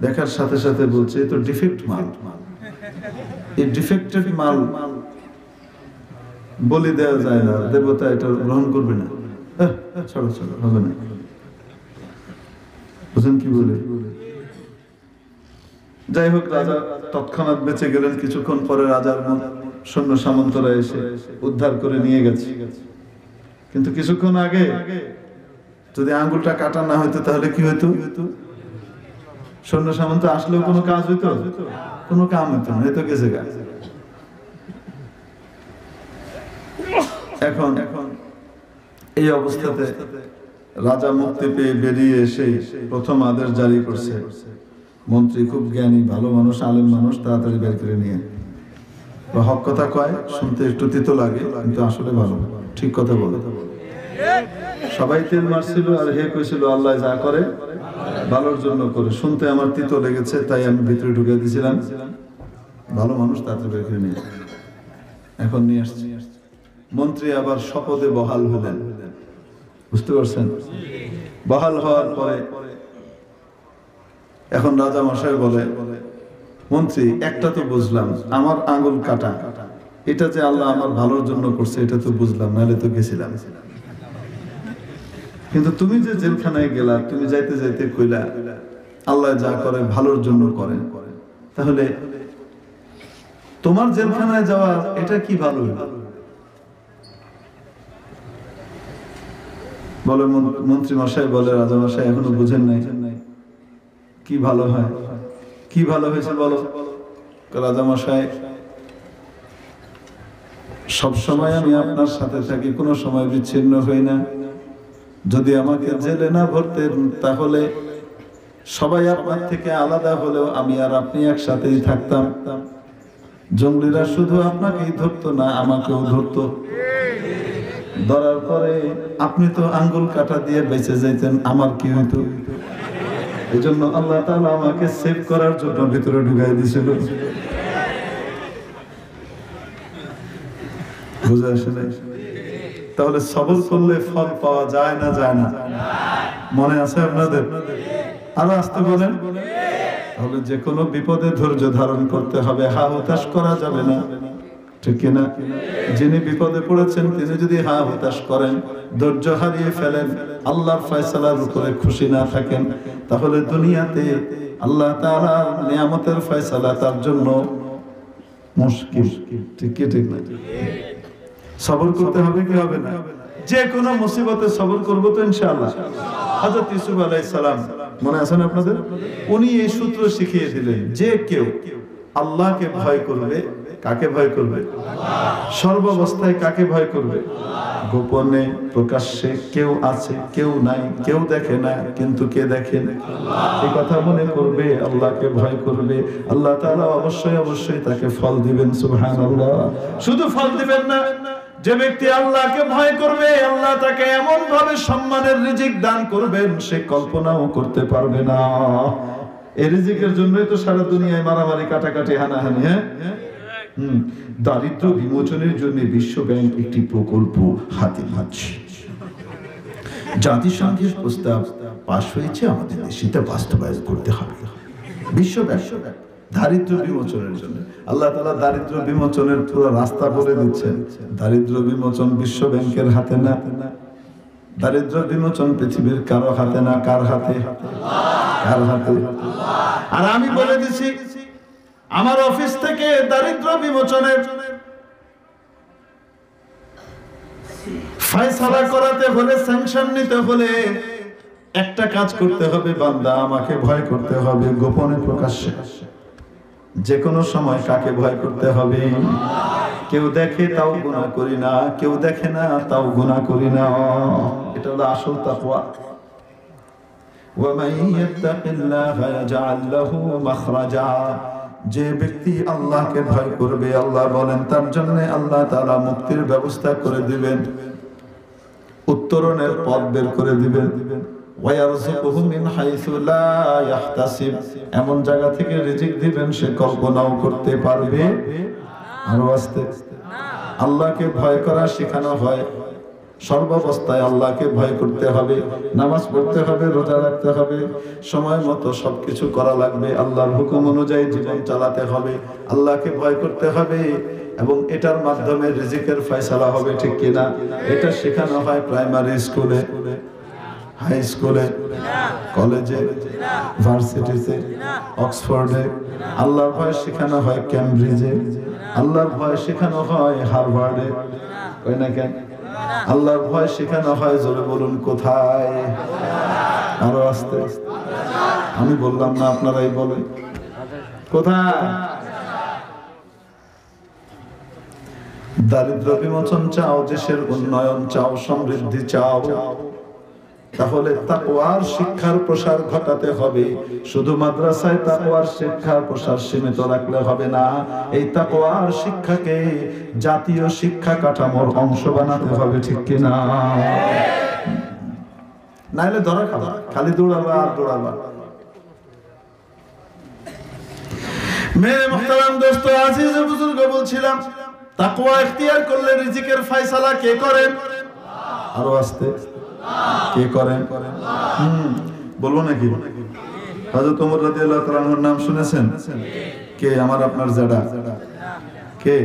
দেখার সাথে সাথে বলছে এ তো ডিফেক্ট মাল, এই ডিফেক্টেড মাল বলি দেওয়া যায় না, দেবতা এটা গ্রহণ করবে না, ছাড়ো ছাড়ো, হবে না। বুঝেন কি বলে? যাই হোক, রাজা তৎক্ষণাৎ বেঁচে গেলেন। কিছুক্ষণ পরে রাজার সৈন্য সামন্তরা এসে উদ্ধার করে নিয়ে গেছে। কিন্তু কিছুক্ষণ আগে যদি আঙ্গুলটা কাটা না হইতো তাহলে কি হইতো? সৈন্য সামন্ত আসলেও কোনো কাজ হইতো? কোনো কাম হইতো না, হয়তো গেছে গা। এখন এই অবস্থাতে রাজা মুক্তি পেয়ে বেরিয়ে এসে প্রথম আদেশ জারি করছে, মন্ত্রী খুব জ্ঞানী, ভালো মানুষ, আলেম মানুষ, তাড়াতাড়ি বের করে নিয়ে। হক কথা কয়, শুনতে একটু তিতো লাগে, কিন্তু আসলে ভালো, ঠিক কথা বলে। সবাই তেল মারছিল আর হে কইছিল আল্লাহ যা করে ভালোর জন্য করে। শুনতে আমার তিতো লেগেছে, তাই আমি ভিতরে ঢুকে দিয়েছিলাম। ভালো মানুষ, তাড়াতাড়ি বের করে নিয়ে এখন নিয়ে আসছি। মন্ত্রী আবার শপথে বহাল হলেন, বুঝতে পারছেন? বহাল হওয়ার পরে এখন রাজা মশাই বলে, মন্ত্রী একটা তো বুঝলাম, আমার আঙ্গুল কাটা, এটা যে আল্লাহ আমার ভালোর জন্য করছে এটা তো বুঝলাম, নাহলে তো গেছিলাম। কিন্তু তুমি যে জেলখানায় গেলা, তুমি যাইতে যাইতে কইলা আল্লাহ যা করে ভালোর জন্য করেন, তাহলে তোমার জেলখানায় যাওয়া এটা কি ভালো? বলে মন্ত্রী মশাই বলে, রাজা মশাই এখনো বুঝেন নাই কি ভালো হয়? কি ভালো হয়েছে বলো? রাজা মশাই, সব সময় আমি আপনার সাথে থাকি, কোনো সময় বিচ্ছিন্ন হই না। যদি আমাকে জেলে না ভরতেন তাহলে সবাই আপনার থেকে আলাদা হলেও আমি আর আপনি একসাথেই থাকতাম। জঙ্গলিরা শুধু আপনাকেই ধরতো না, আমাকেও ধরতো। ধরার পরে আপনি তো আঙ্গুল কাটা দিয়ে বেঁচে যাইতেন, আমার কি হইতো? এই জন্য আল্লাহ তাআলা আমাকে সেভ করার জন্য ভিতরে ঢুকাই দিয়েছিল। বুঝা আসে নাই? তাহলে সবর করলে ফল পাওয়া যায় না? যায় না? মনে আছে আপনাদের? আরো আসতে বলেন। তাহলে যে কোনো বিপদে ধৈর্য ধারণ করতে হবে, হা হতাশ করা যাবে না, ঠিক কিনা? যিনি বিপদে পড়েছেন তিনি যদি হা হতাশ করেন, ধৈর্য হারিয়ে ফেলেন, আল্লাহর ফয়সালার উপরে খুশি না থাকেন, তাহলে দুনিয়াতে আল্লাহ তাআলার নিয়ামতের ফয়সালা তার জন্য মুশকিল। ঠিক কি ঠিক না? সবর করতে হবে কি হবে না? যে কোনো মুসিবতে সবর করব তো ইনশাআল্লাহ। হযরত ইউসুফ আলাইহিস সালাম মনে আছে না আপনাদের? উনি এই সূত্র শিখিয়ে দিলেন যে কেউ আল্লাহকে ভয় করবে, কাকে ভয় করবে? সর্বাবস্থায় কাকে ভয় করবে? গোপনে প্রকাশ্যে, কেউ আছে কেউ নাই, কেউ দেখে না কিন্তু কে দেখেন? এই কথা মনে করবে, আল্লাহকে ভয় করবে, আল্লাহ তাআলা অবশ্যই অবশ্যই তাকে ফল দিবেন। সুবহানাল্লাহ। শুধু ফল দিবেন না, যে ব্যক্তি আল্লাহকে ভয় করবে আল্লাহ তাকে এমন ভাবে সম্মানের রিজিক দান করবেন সে কল্পনাও করতে পারবে না। এই রিজিকের জন্যই তো সারা দুনিয়ায় মারামারি, কাটাকাটি, হানাহানি। হ্যাঁ, দারিদ্র বিমোচনের জন্য বিশ্ব ব্যাংক একটি প্রকল্প হাতে নিচ্ছে। জাতিসংঘের প্রস্তাব পাশ হয়েছে, আমাদের দেশে তা বাস্তবায়ন করতে হবে। বিশ্ব ব্যাংক দারিদ্র বিমোচনের জন্য, আল্লাহ তাআলা দারিদ্র বিমোচনের পুরো রাস্তা বলে দিচ্ছেন। দারিদ্র বিমোচন বিশ্ব ব্যাংকের হাতে না, দারিদ্র বিমোচন পৃথিবীর কারো হাতে না। কার হাতে? কার হাতে? আর আমি বলে দিছি, আমার অফিস থেকে দারিদ্র বিমোচনের ফয়সালা করাতে হলে, স্যাংশন নিতে হলে একটা কাজ করতে হবে, বান্দা আমাকে ভয় করতে হবে, গোপনে প্রকাশ্যে। যে কোনো সময় কাকে ভয় করতে হবে? কেউ দেখে তাও গুনাহ করি না, কেউ দেখে না তাও গুনাহ করি না। এটা হলো আসল তাকওয়া। ওয়া মান ইয়াত্তাকিল্লাহা ইয়াজআল লাহু মাখরাজা। যে ব্যক্তি আল্লাহকে ভয় করবে আল্লাহ বলেন তার জন্য আল্লাহ তাআলা মুক্তির ব্যবস্থা করে দিবেন, উত্তরণের পথ বের করে দিবেন। ওয়ায়ারযুকুহু মিন হাইসু লা ইয়াহতাসিব, এমন জায়গা থেকে রিজিক দিবেন সে কল্পনাও করতে পারবে। আরো আস্তে, আল্লাহকে ভয় করা শেখানো হয়। সর্বাবস্থায় আল্লাহকে ভয় করতে হবে, নামাজ পড়তে হবে, রোজা রাখতে হবে, সময় মতো সবকিছু করা লাগবে, আল্লাহর হুকুম অনুযায়ী জীবন চালাতে হবে, আল্লাহকে ভয় করতে হবে এবং এটার মাধ্যমে রিজিকের ফয়সালা হবে, ঠিক কিনা? এটা শেখানো হয় প্রাইমারি স্কুলে, হাই স্কুলে, কলেজে, ভার্সিটিতে, অক্সফোর্ডে। আল্লাহর ভয় শেখানো হয় ক্যামব্রিজে, আল্লাহর ভয় শেখানো হয় হার্ভার্ডে, ওই না কেন? আল্লাহর ভয় শেখানো হয়, জোরে বলুন কোথায়? আরো আস্তে, আমি বললাম না, আপনারাই বলেন কোথায়? দারিদ্র বিমোচন চাও, দেশের উন্নয়ন চাও, সমৃদ্ধি চাও, তাহলে তাকওয়ার শিক্ষার প্রসার ঘটাতে হবে। শুধু মাদ্রাসায় তাকওয়ার শিক্ষার প্রসার সীমিত রাখলে হবে না, এই তাকওয়ার শিক্ষাকে জাতীয় শিক্ষা কাঠামোর অংশ বানাতে হবে, ঠিক কিনা? নাইলে ধরা খাবা, খালি দৌড়াবা আর দৌড়াবা। মেরে মুহতারাম দোস্ত, আজিজ বুজুর্গ, বলছিলাম তাকওয়া ইখতিয়ার করলে রিজিকের ফয়সালা কে করেন? আরো আস্তে, কে করেন? বলবো নাকি? হযরত ওমর রাদিয়াল্লাহু তাআলা আনহুর নাম শুনেছেন? কে আমার আপনার জাডা? কে?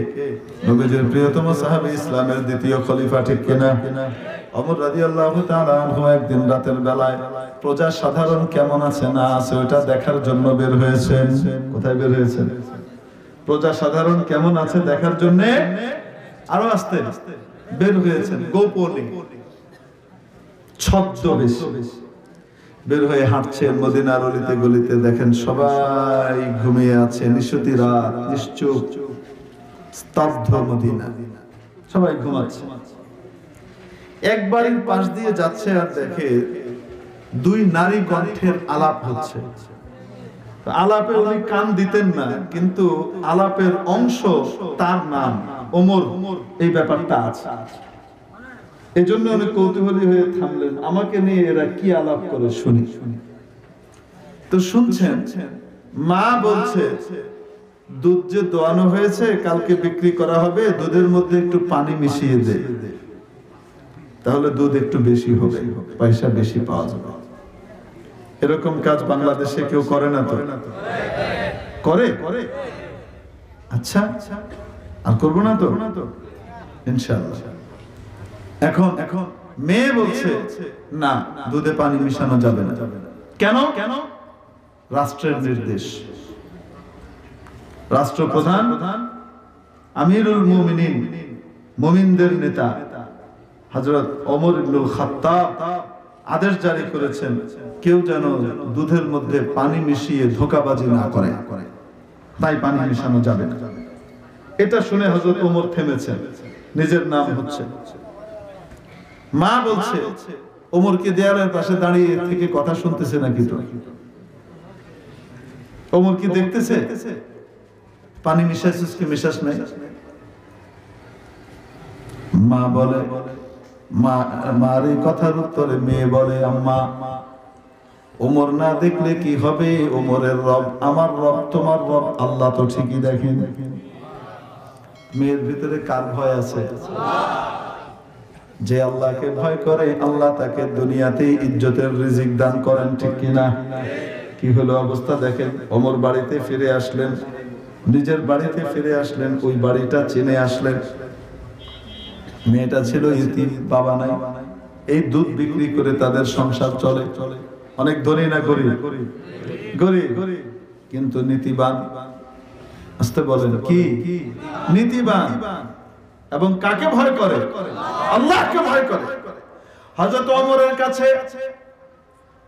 নবীজির প্রিয়তম সাহাবী, ইসলামের দ্বিতীয় খলিফা, ঠিক কিনা? ওমর রাদিয়াল্লাহু তাআলা আনহু একদিন রাতের বেলায় প্রজা সাধারণ কেমন আছে না আছে ওটা দেখার জন্য বের হয়েছেন। কোথায় বের হয়েছেন? প্রজা সাধারণ কেমন আছে দেখার জন্য আরো আস্তে বের হয়েছেন, গোপনে, ছদ্মবেশে বের হয়ে হাঁটছেন মদিনার অলিতে গলিতে। দেখেন সবাই ঘুমিয়ে আছে, নিশুতি রাত, নিশ্চুপ, স্তব্ধ মদিনা, সবাই ঘুমাচ্ছে। এক বাড়ির পাশ দিয়ে যাচ্ছে আর দেখে দুই নারী কণ্ঠের আলাপ হচ্ছে। আলাপে উনি কান দিতেন না, কিন্তু আলাপের অংশ তার নাম ওমর, এই ব্যাপারটা আছে। এজন্য অনেক কৌতূহলী হয়ে থামলেন, আমাকে নিয়ে এরা কি আলাপ করে শুনি। তো শুনছেন, মা বলছে দুধ যে দোয়ানো হয়েছে কালকে বিক্রি করা হবে, দুধের মধ্যে একটু পানি মিশিয়ে দে, তাহলে দুধ একটু বেশি হবে, পয়সা বেশি পাওয়া যাবে। এরকম কাজ বাংলাদেশে কেউ করে না তো? করে? আচ্ছা, আর করবো না তো ইনশাআল্লাহ। এখন মেয়ে বলছে না, দুধে পানি মিশানো যাবে না। কেন? রাষ্ট্রের নির্দেশ। রাষ্ট্রপ্রধান, আমিরুল মুমিনিন, মুমিনদের নেতা হযরত ওমর ইবনুল খাত্তাব আদেশ জারি করেছেন, কেউ যেন দুধের মধ্যে পানি মিশিয়ে ধোঁকাবাজি না করে, তাই পানি মিশানো যাবে না। এটা শুনে হযরত ওমর থেমেছেন, নিজের নাম হচ্ছে। মা বলছে ওমর কি দেয়ালের পাশে দাঁড়িয়ে থেকে কথা শুনতেছে নাকি? তো ওমর কি দেখতেছে পানি মিশাইছিস কি মিশাস নাই? মা বলে, মার এই কথার উত্তরে মেয়ে বলে, আম্মা ওমর না দেখলে কি হবে? ওমরের রব আমার রব, তোমার রব আল্লাহ তো ঠিকই দেখেন। মেয়ের ভিতরে কার ভয় আছে? যে আল্লাহকে ভয় করে আল্লাহ তাকে দুনিয়াতেই ইজ্জতের রিজিক দান করেন, ঠিক কিনা? কি হলো অবস্থা দেখেন। ওমর বাড়িতে ফিরে আসলেন, নিজের বাড়িতে ফিরে আসলেন, ওই বাড়িটা চিনে আসলেন। মেয়েটা ছিল ইতিম, বাবা নাই, এই দুধ বিক্রি করে তাদের সংসার চলে। অনেক ধনী না গরিব? গরিব, কিন্তু নীতিবান। আসতে বলেন কি? নীতিবান। এবং কাকে ভয় করে? আল্লাহকে ভয় করে। হযরত ওমরের কাছে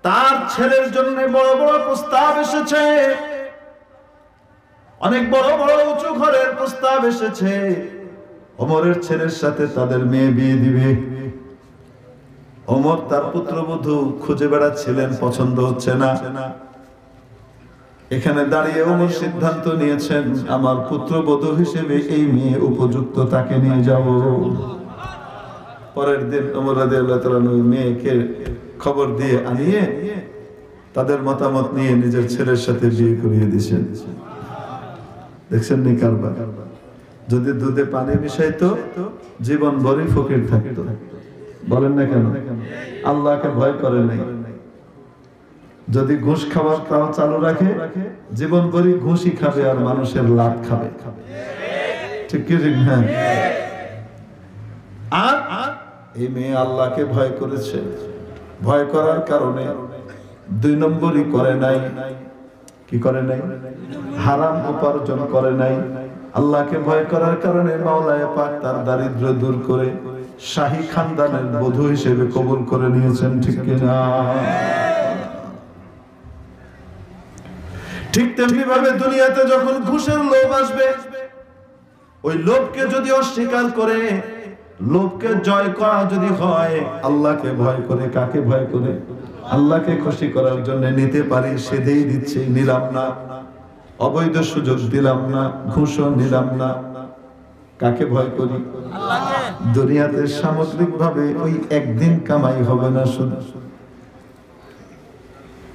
তার ছেলের জন্য বড় বড় প্রস্তাব এসেছে, অনেক বড় বড় উঁচু ঘরের প্রস্তাব এসেছে। ওমরের ছেলের সাথে তাদের মেয়ে বিয়ে দিবে। ওমর তার পুত্রবধূ খুঁজে বেড়াচ্ছিলেন, পছন্দ হচ্ছে না। এখানে দাঁড়িয়ে ওমর সিদ্ধান্ত নিয়েছেন আমার পুত্রবধূ হিসেবে এই মেয়ে উপযুক্ত, তাকে নিয়ে যাব। পরের দিন ওমর রাদিয়াল্লাহু তাআলা ওই মেয়েকে খবর দিয়ে আনিয়ে তাদের মতামত নিয়ে নিজের ছেলের সাথে বিয়ে করিয়ে দিয়েছেন। দেখছেন নি কারবার? যদি দুধে পানি মিশাইতো জীবন ভরই ফকির থাকতো। বলেন না কেন? আল্লাহকে ভয় করে নাই। যদি ঘুষ খাওয়ার তাও চালু রাখে জীবন ভরই ঘুষই খাবে আর মানুষের লাভ খাবে। ঠিক কি ঠিক না? আর এই মেয়ে আল্লাহকে ভয় করেছে। ভয় করার কারণে 2 নম্বরই করে নাই। কি করে নাই? হারাম উপার্জন করে নাই। আল্লাহকে ভয় করার কারণে মাওলানা পাক তার দারিদ্র দূর করে শাহী খানদানের বধূ হিসেবে কবুল করে নিয়েছেন। ঠিক কি না? ঠিক তেমনি ভাবে দুনিয়াতে যখন ঘুষের লোভ আসবে, ওই লোভকে যদি অস্বীকার করে, লোভকে জয় করা যদি হয়, আল্লাহকে ভয় করে, কাকে ভয় করে? আল্লাহকে খুশি করার জন্য নিতে পারি সেটাই দিচ্ছি, নিলাম না। অবৈধ সুযোগ দিলাম না, ঘুষও নিলাম না। কাকে ভয় করি? দুনিয়াতে সামগ্রিক ভাবে ওই একদিন কামাই হবে না, শুধু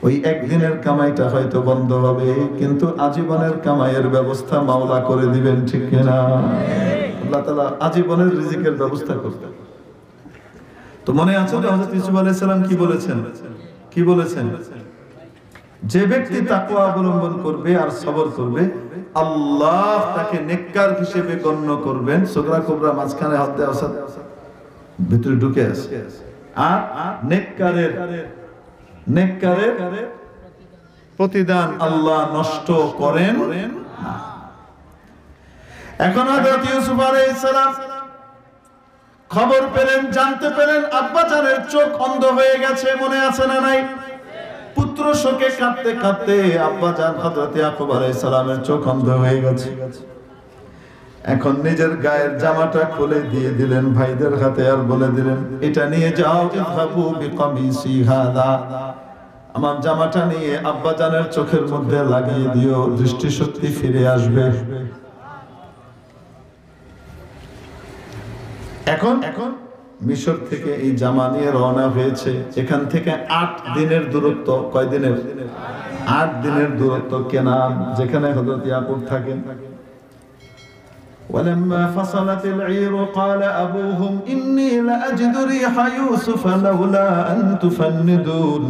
ওই একদিনের কামাইটা হয়তো বন্ধ হবে, কিন্তু আজীবনের কামাইয়ের ব্যবস্থা মাওলা করে দিবেন। ঠিক কিনা? আল্লাহ তাআলা আজীবনের রিজিকের ব্যবস্থা করবেন। তো মনে আছে যে হযরত ইউসুফ আলাইহিস সালাম কি বলেছেন? কি বলেছেন? যে ব্যক্তি তাকওয়া অবলম্বন করবে আর সবর করবে, আল্লাহ তাকে নেককার হিসেবে গণ্য করবেন। সূরা কুবরা মাঝখানে হাত দেওয়া আছে, ভিতরে ঢুকে আছে। আর নেককারের প্রতিদান আল্লাহ নষ্ট করেন না। এখন হযরত ইউসুফ আলাইহিস সালাম খবর পেলেন, জানতে পেলেন আব্বা জানের চোখ অন্ধ হয়ে গেছে। মনে আছে না নাই? পুত্র শোকে কাঁদতে কাঁদতে আব্বা জান হযরত ইয়াকুব আলাইহিস সালামের চোখ অন্ধ হয়ে গেছে। এখন নিজের গায়ের জামাটা খুলে দিয়ে দিলেন ভাইদের হাতে, আর বলে দিলেন, এটা নিয়ে যাও, ইযহাবু বিকামিসি হাদা, আমার জামাটা নিয়ে আব্বা জানের চোখের মধ্যে লাগিয়ে দিও, দৃষ্টিশক্তি ফিরে আসবে। এখন মিশর থেকে এই জামা নিয়ে রওনা হয়েছে। এখান থেকে 8 দিনের দূরত্ব। কয় দিনের? 8 দিনের দূরত্ব কেনান, যেখানে হযরত ইয়াকুব থাকেন। ولما فصلت العير قال أبوهم إني لأجد ريح يوسف لولا أن تفندون।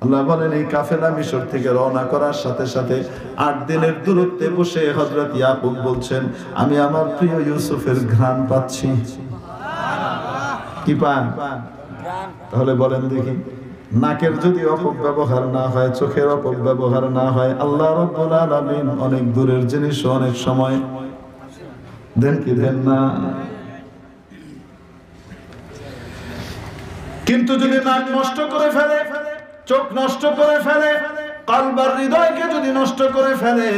আল্লাহ বলেন এই কাফেলা মিশর থেকে রওনা করার সাথে সাথে 8 দিনের দূরত্বে বসে হযরত ইয়াকুব বলছেন, আমি আমার প্রিয় ইউসুফের ঘ্রাণ পাচ্ছি। কি পান? তাহলে বলেন দেখি, নাকের যদি অপব্যবহার না হয়, চোখের অপব্যবহার না হয়, আল্লাহ রাব্বুল আলামিন অনেক দূরের জিনিস অনেক সময় দেন কি দেন না? কিন্তু যদি নাক নষ্ট করে ফেলে, চোখ নষ্ট করে ফেলে, কলব আর হৃদয়কে যদি নষ্ট করে ফেলে,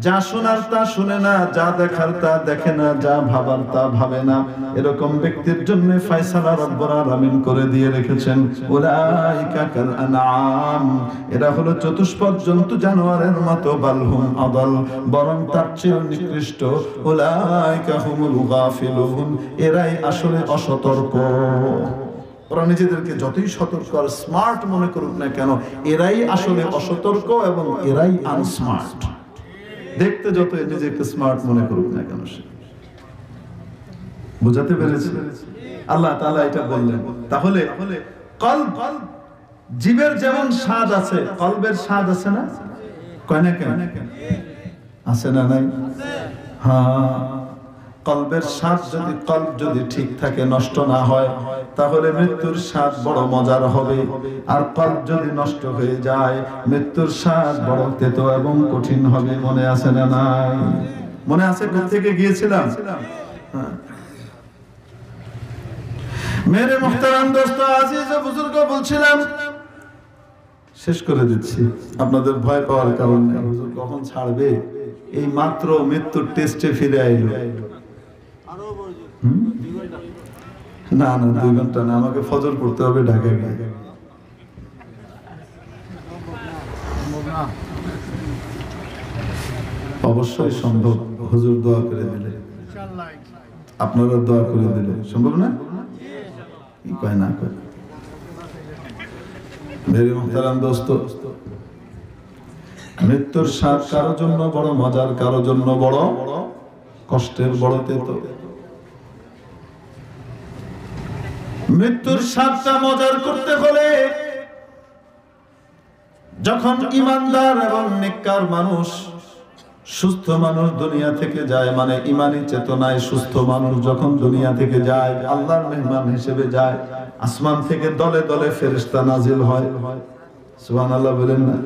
যা শোনার তা শুনে না, যা দেখার তা দেখে না, যা ভাবার তা ভাবে না, এরকম ব্যক্তির জন্য ফয়সালা রব্বুল আলামিন করে দিয়ে রেখেছেন, উলাইকা কাল আনআম, এরা হলো চতুষ্পদ জন্তু জানোয়ারের মতো, বালহুম আদাল, বরং তার চেয়ে নিকৃষ্ট, উলাইকা হুমুল গাফিলুন, এরাই আসলে অসতর্ক। ওরা নিজেদেরকে যতই সতর্ক আর স্মার্ট মনে করুক না কেন, এরাই আসলে অসতর্ক এবং এরাই আনস্মার্ট। দেখতে যত নিজেকে স্মার্ট মনে করুক না কেন। সে বুঝাতে পেরেছে? আল্লাহ তাআলা এটা বললেন। তাহলে কলব, জীবের যেমন স্বাদ আছে, কলবের স্বাদ আছে না? কয় না কেন? আছে না নাই? হ্যাঁ, কলবের স্বাদ যদি, কলব যদি ঠিক থাকে, নষ্ট না হয়, তাহলে মৃত্যুর স্বাদ বড় মজার হবে। আর কলব যদি নষ্ট হয়ে যায়, মৃত্যুর স্বাদ বড় তেতো এবং কঠিন হবে। মনে আছে না নাই? মনে আছে কোথেকে গিয়েছিলাম? মেরে মুহতারাম দোস্ত, আজিজ ও বুজুর্গ, বলছিলাম, শেষ করে দিচ্ছি, আপনাদের ভয় পাওয়ার কারণ নেই। হুজুর কখন ছাড়বে? এই মাত্র মৃত্যুর টেস্টে ফিরে আইলো। না না, 2 ঘন্টা না, আমাকে ফজর পড়তে হবে ঢাকায় গিয়ে। অবশ্যই সম্ভব। হুজুর দোয়া করে দিলে, আপনারা দোয়া করে দিলে সম্ভব না? কি কয় না কয়? মেরে মুহতারাম দোস্ত, মৃত্যুর স্বাদ কারো জন্য বড় মজার, কারো জন্য বড় কষ্টের, বড় তেতো। মৃত্যুর স্বাদটা মজার করতে হলে যখন ঈমানদার এবং নেককার মানুষ, সুস্থ মানুষ দুনিয়া থেকে যায়, মানে ঈমানি চেতনায় সুস্থ মানুষ যখন দুনিয়া থেকে যায়, আল্লাহর মেহমান হিসেবে যায়, আসমান থেকে দলে দলে ফেরেশতা নাজিল হয়। সুবহানাল্লাহ বলেন না?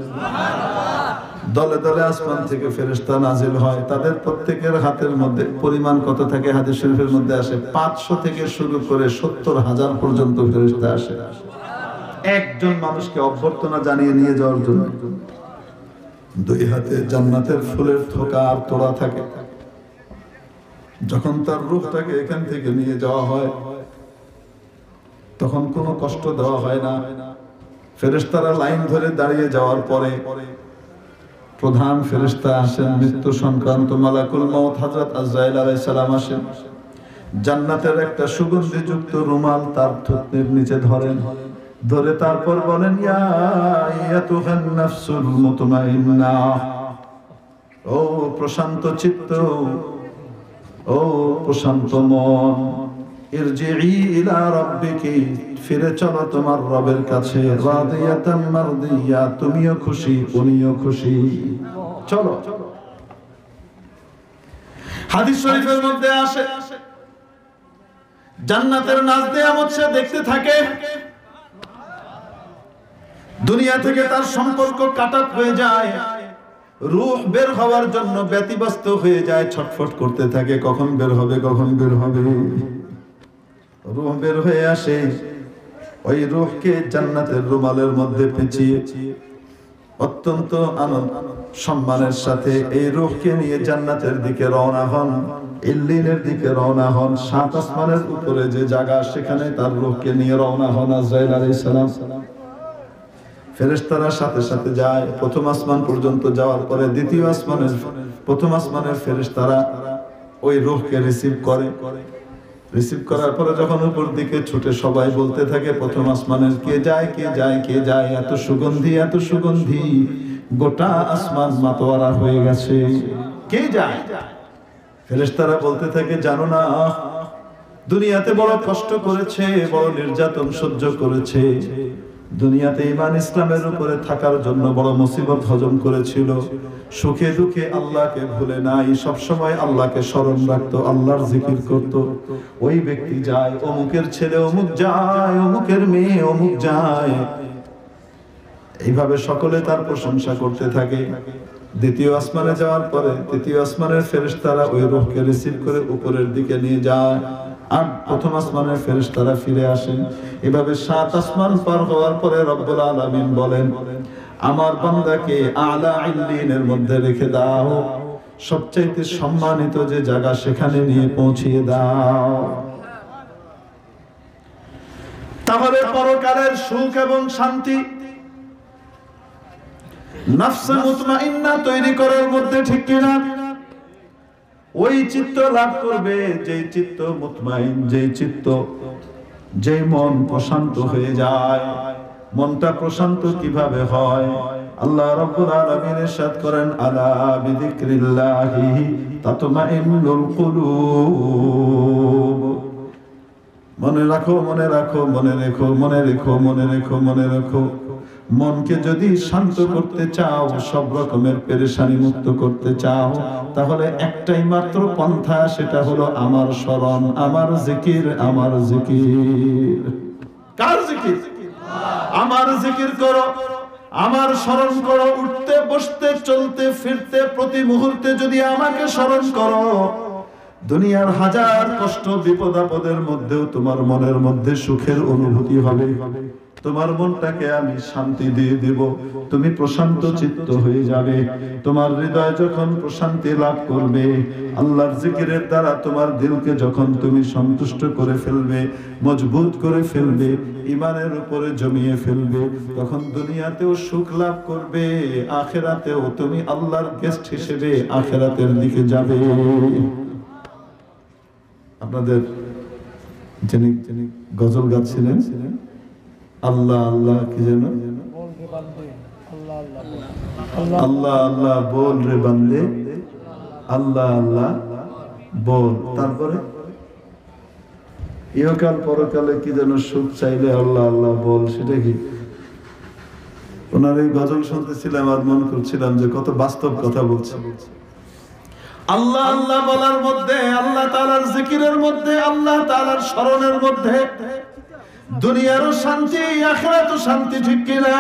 দলে দলে আসমান থেকে ফেরেশতা নাজিল হয়। তাদের প্রত্যেকের হাতের মধ্যে পরিমাণ কত থাকে? হাদিস শরীফের মধ্যে আসে 500 থেকে শুরু করে 70,000 পর্যন্ত ফেরেশতা আসে একজন মানুষকে অভ্যর্থনা জানিয়ে নিয়ে যাওয়ার জন্য। দুই হাতে জান্নাতের ফুলের থোকা আর তোড়া থাকে। যখন তার রূহটাকে এখান থেকে নিয়ে যাওয়া হয় তখন কোনো কষ্ট দেওয়া হয় না। ফেরেশতারা লাইন ধরে দাঁড়িয়ে যাওয়ার পরে প্রধান ফেরেশতা আসেন, মৃত্যু সংক্রান্ত মালাকুল মউত হযরত আজরাইল আলাইহিস সালাম আসেন। জান্নাতের একটা সুগন্ধিযুক্ত রুমাল তার থুতনির নিচে ধরেন, ধরে তারপর বলেন, ইয়া আইয়াতুহান নাফসুল মুতমাইন্না, ও প্রশান্ত চিত্ত, ও প্রশান্ত মন, ইরজিই ইলা রাব্বিকি, ফিরে চলো তোমার রবের কাছে, রাদিয়াতাম মারদিয়া, তুমিও খুশি উনিও খুশি, চলো। হাদিস শরীফের মধ্যে আসে জান্নাতের নাজ নেয়ামত সে দেখতে থাকে। দুনিয়া থেকে তার সম্পর্ক কাটা হয়ে যায়, রূহ বের হওয়ার জন্য ব্যতিব্যস্ত হয়ে যায়, ছটফট করতে থাকে, কখন বের হবে, কখন বের হবে। রূহ বের হয়ে আসে, ওই রূহকে জান্নাতের রুমালের মধ্যে পেঁচিয়ে অত্যন্ত আনন্দ সম্মানের সাথে এই রূহকে নিয়ে জান্নাতের দিকে রওনা হন, ইল্লিনের দিকে রওনা হন। 7 আসমানের উপরে যে জায়গা, সেখানে তার রূহকে নিয়ে রওনা হন আজরাইল আলাইহিস সালাম। ফেরেশতারা সাথে সাথে যায়, প্রথম আসমান পর্যন্ত যাওয়ার পরে দ্বিতীয় আসমানের প্রথম আসমানের ফেরেশতারা ওই রূহকে রিসিভ করে। রিসিভ করার পরে যখন উপর দিকে ছুটে সবাই বলতে থাকে, প্রথম আসমানের কে যায়, কে যায়, কে যায়, এত সুগন্ধি, এত সুগন্ধি, গোটা আসমান মাতোয়ারা হয়ে গেছে, কে যায়? ফেরেশতারা বলতে থাকে, জানো না, দুনিয়াতে বড় কষ্ট করেছে, বড় নির্যাতন সহ্য করেছে, দুনিয়াতে ঈমান ইসলামের উপরে থাকার জন্য বড় মুসিবত হজম করেছিল, সুখে দুঃখে আল্লাহকে ভুলে নাই, সব সময় আল্লাহকে স্মরণ রাখতো, আল্লাহর জিকির করত। ওই ব্যক্তি যায়, অমুকের ছেলে অমুক যায়, অমুকের মেয়ে অমুক যায়, এইভাবে সকলে তার প্রশংসা করতে থাকে। দ্বিতীয় আসমানে যাওয়ার পরে তৃতীয় আসমানের ফেরেশতারা ওই রূহকে রিসিভ করে উপরের দিকে নিয়ে যায়, আর প্রথম আসমানের ফেরেশতারা ফিরে আসেন। এভাবে 7 আসমান পার হওয়ার পরে রব্বুল আলামিন বলেন, আমার বান্দাকে আলা ইল্লিনের মধ্যে রেখে দাও, সবচাইতে সম্মানিত যে জায়গা সেখানে নিয়ে পৌঁছিয়ে দাও। তাহলে পরকালের সুখ এবং শান্তি নফস মুতমাইন্না তৈরি করার মধ্যে ঠিক কিনা? ওই চিত্ত লাভ করবে যেই চিত্ত মুতমাইন, যেই চিত্ত, যেই মন প্রশান্ত হয়ে যায়। মনটা প্রশান্ত কিভাবে হয়? আল্লাহ রাব্বুল আলামিন ইরশাদ করেন, আলা বিযিকরিল্লাহি তাতমাইন্নুল কুলুব। মনে রাখো, মনে রাখো, মনে রেখো, মনে রেখো, মনে রেখো, মনে রেখো। মনকে যদি শান্ত করতে চাও, সব রকমের পেরেশানি মুক্ত করতে চাও, তাহলে একটাই মাত্র পন্থা, সেটা হলো আমার স্মরণ, আমার জিকির, আমার জিকির। কার জিকির? আমার জিকির করো, আমার স্মরণ করো। উঠতে বসতে চলতে ফিরতে প্রতি মুহূর্তে যদি আমাকে স্মরণ করো, দুনিয়ার হাজার কষ্ট বিপদ আপদের মধ্যেও তোমার মনের মধ্যে সুখের অনুভূতি হবে। তোমার মনটাকে আমি শান্তি দিয়ে দেব, তুমি প্রশান্ত চিত্ত হয়ে যাবে। তোমার হৃদয় যখন প্রশান্তি লাভ করবে, আল্লাহর জিকিরের দ্বারা তোমার দিলকে যখন তুমি সন্তুষ্ট করে ফেলবে, মজবুত করে ফেলবে, ঈমানের উপরে জমিয়ে ফেলবে, তখন দুনিয়াতেও সুখ লাভ করবে, আখিরাতেও তুমি আল্লাহর গেস্ট হিসেবে আখিরাতের দিকে যাবে। আপনাদের যিনি গজল গাচ্ছিলেন, আল্লাহ আল্লাহ কি যেন, আল্লাহ আল্লাহ বল রে বান্দে, আল্লাহ আল্লাহ বল। তারপরে ইহকাল পরকালে কি যেন সুখ চাইলে আল্লাহ আল্লাহ বল, সেটা কি? ওনার এই গজল শুনতেছিলাম আর মন করছিলাম যে কত বাস্তব কথা বলছে। আল্লাহ আল্লাহ বলার মধ্যে, আল্লাহ তাআলার জিকিরের মধ্যে, আল্লাহ তাআলার স্মরণের মধ্যে দুনিয়ারও শান্তি, আখিরাতও শান্তি, ঠিক কিনা?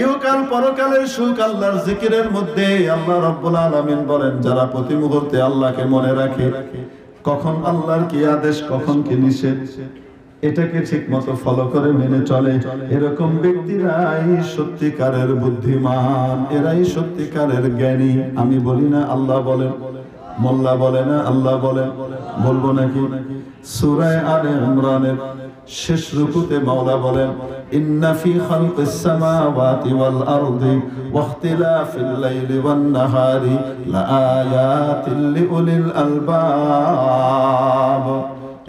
ইহকাল পরকালের সুখ আল্লাহর জিকিরের মধ্যে। আল্লাহ রাব্বুল আলামিন বলেন, যারা প্রতি মুহূর্তে আল্লাহকে মনে রাখে, কখন আল্লাহর কি আদেশ, কখন কি নিষেধ, এটাকে ঠিক মতো ফলো করে মেনে চলে, এরকম ব্যক্তিরাই সত্যিকারের বুদ্ধিমান, এরাই সত্যিকারের জ্ঞানী। আমি বলি না, আল্লাহ বলেন, মোল্লা বলে না, আল্লাহ বলেন, বলবো নাকি? সূরা আলে ইমরানের শেষ রুকুতে মাওলা বলেন, ইন্না ফি খালকিস সামাওয়াতি ওয়াল আরদি ওয়া ইখতিলাফিল লাইলি ওয়ান নাহারি লাআয়াতিল লিউলিল আলবাব।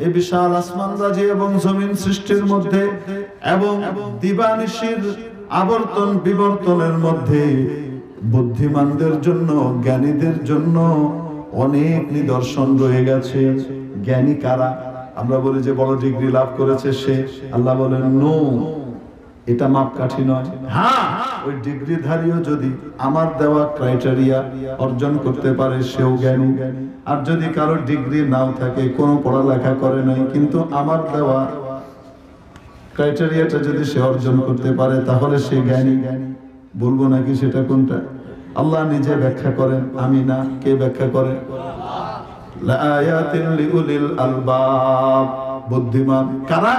এই বিশাল আসমান রাজি এবং জমিন সৃষ্টির মধ্যে এবং দিবানিশির আবর্তন বিবর্তনের মধ্যে বুদ্ধিমানদের জন্য, জ্ঞানীদের জন্য অনেক নিদর্শন রয়ে গেছে। জ্ঞানী কারা? আমরা বলি যে বড় ডিগ্রি লাভ করেছে সে, আল্লাহ বলেন নো, এটা মাপকাঠি নয়। হ্যাঁ, ওই ডিগ্রিধারীও যদি আমার দেওয়া ক্রাইটেরিয়া অর্জন করতে পারে, সেও জ্ঞানী। আর যদি কারো ডিগ্রি নাও থাকে, কোনো পড়ালেখা করে নাই, কিন্তু আমার দেওয়া ক্রাইটেরিয়াটা যদি সে অর্জন করতে পারে, তাহলে সে জ্ঞানী। বলবো নাকি সেটা কোনটা? আল্লাহ নিজে ব্যাখ্যা করেন, আমি না। কে ব্যাখ্যা করে? লাআয়াতিল লিউলিল আলবাব। বুদ্ধিমান কারা?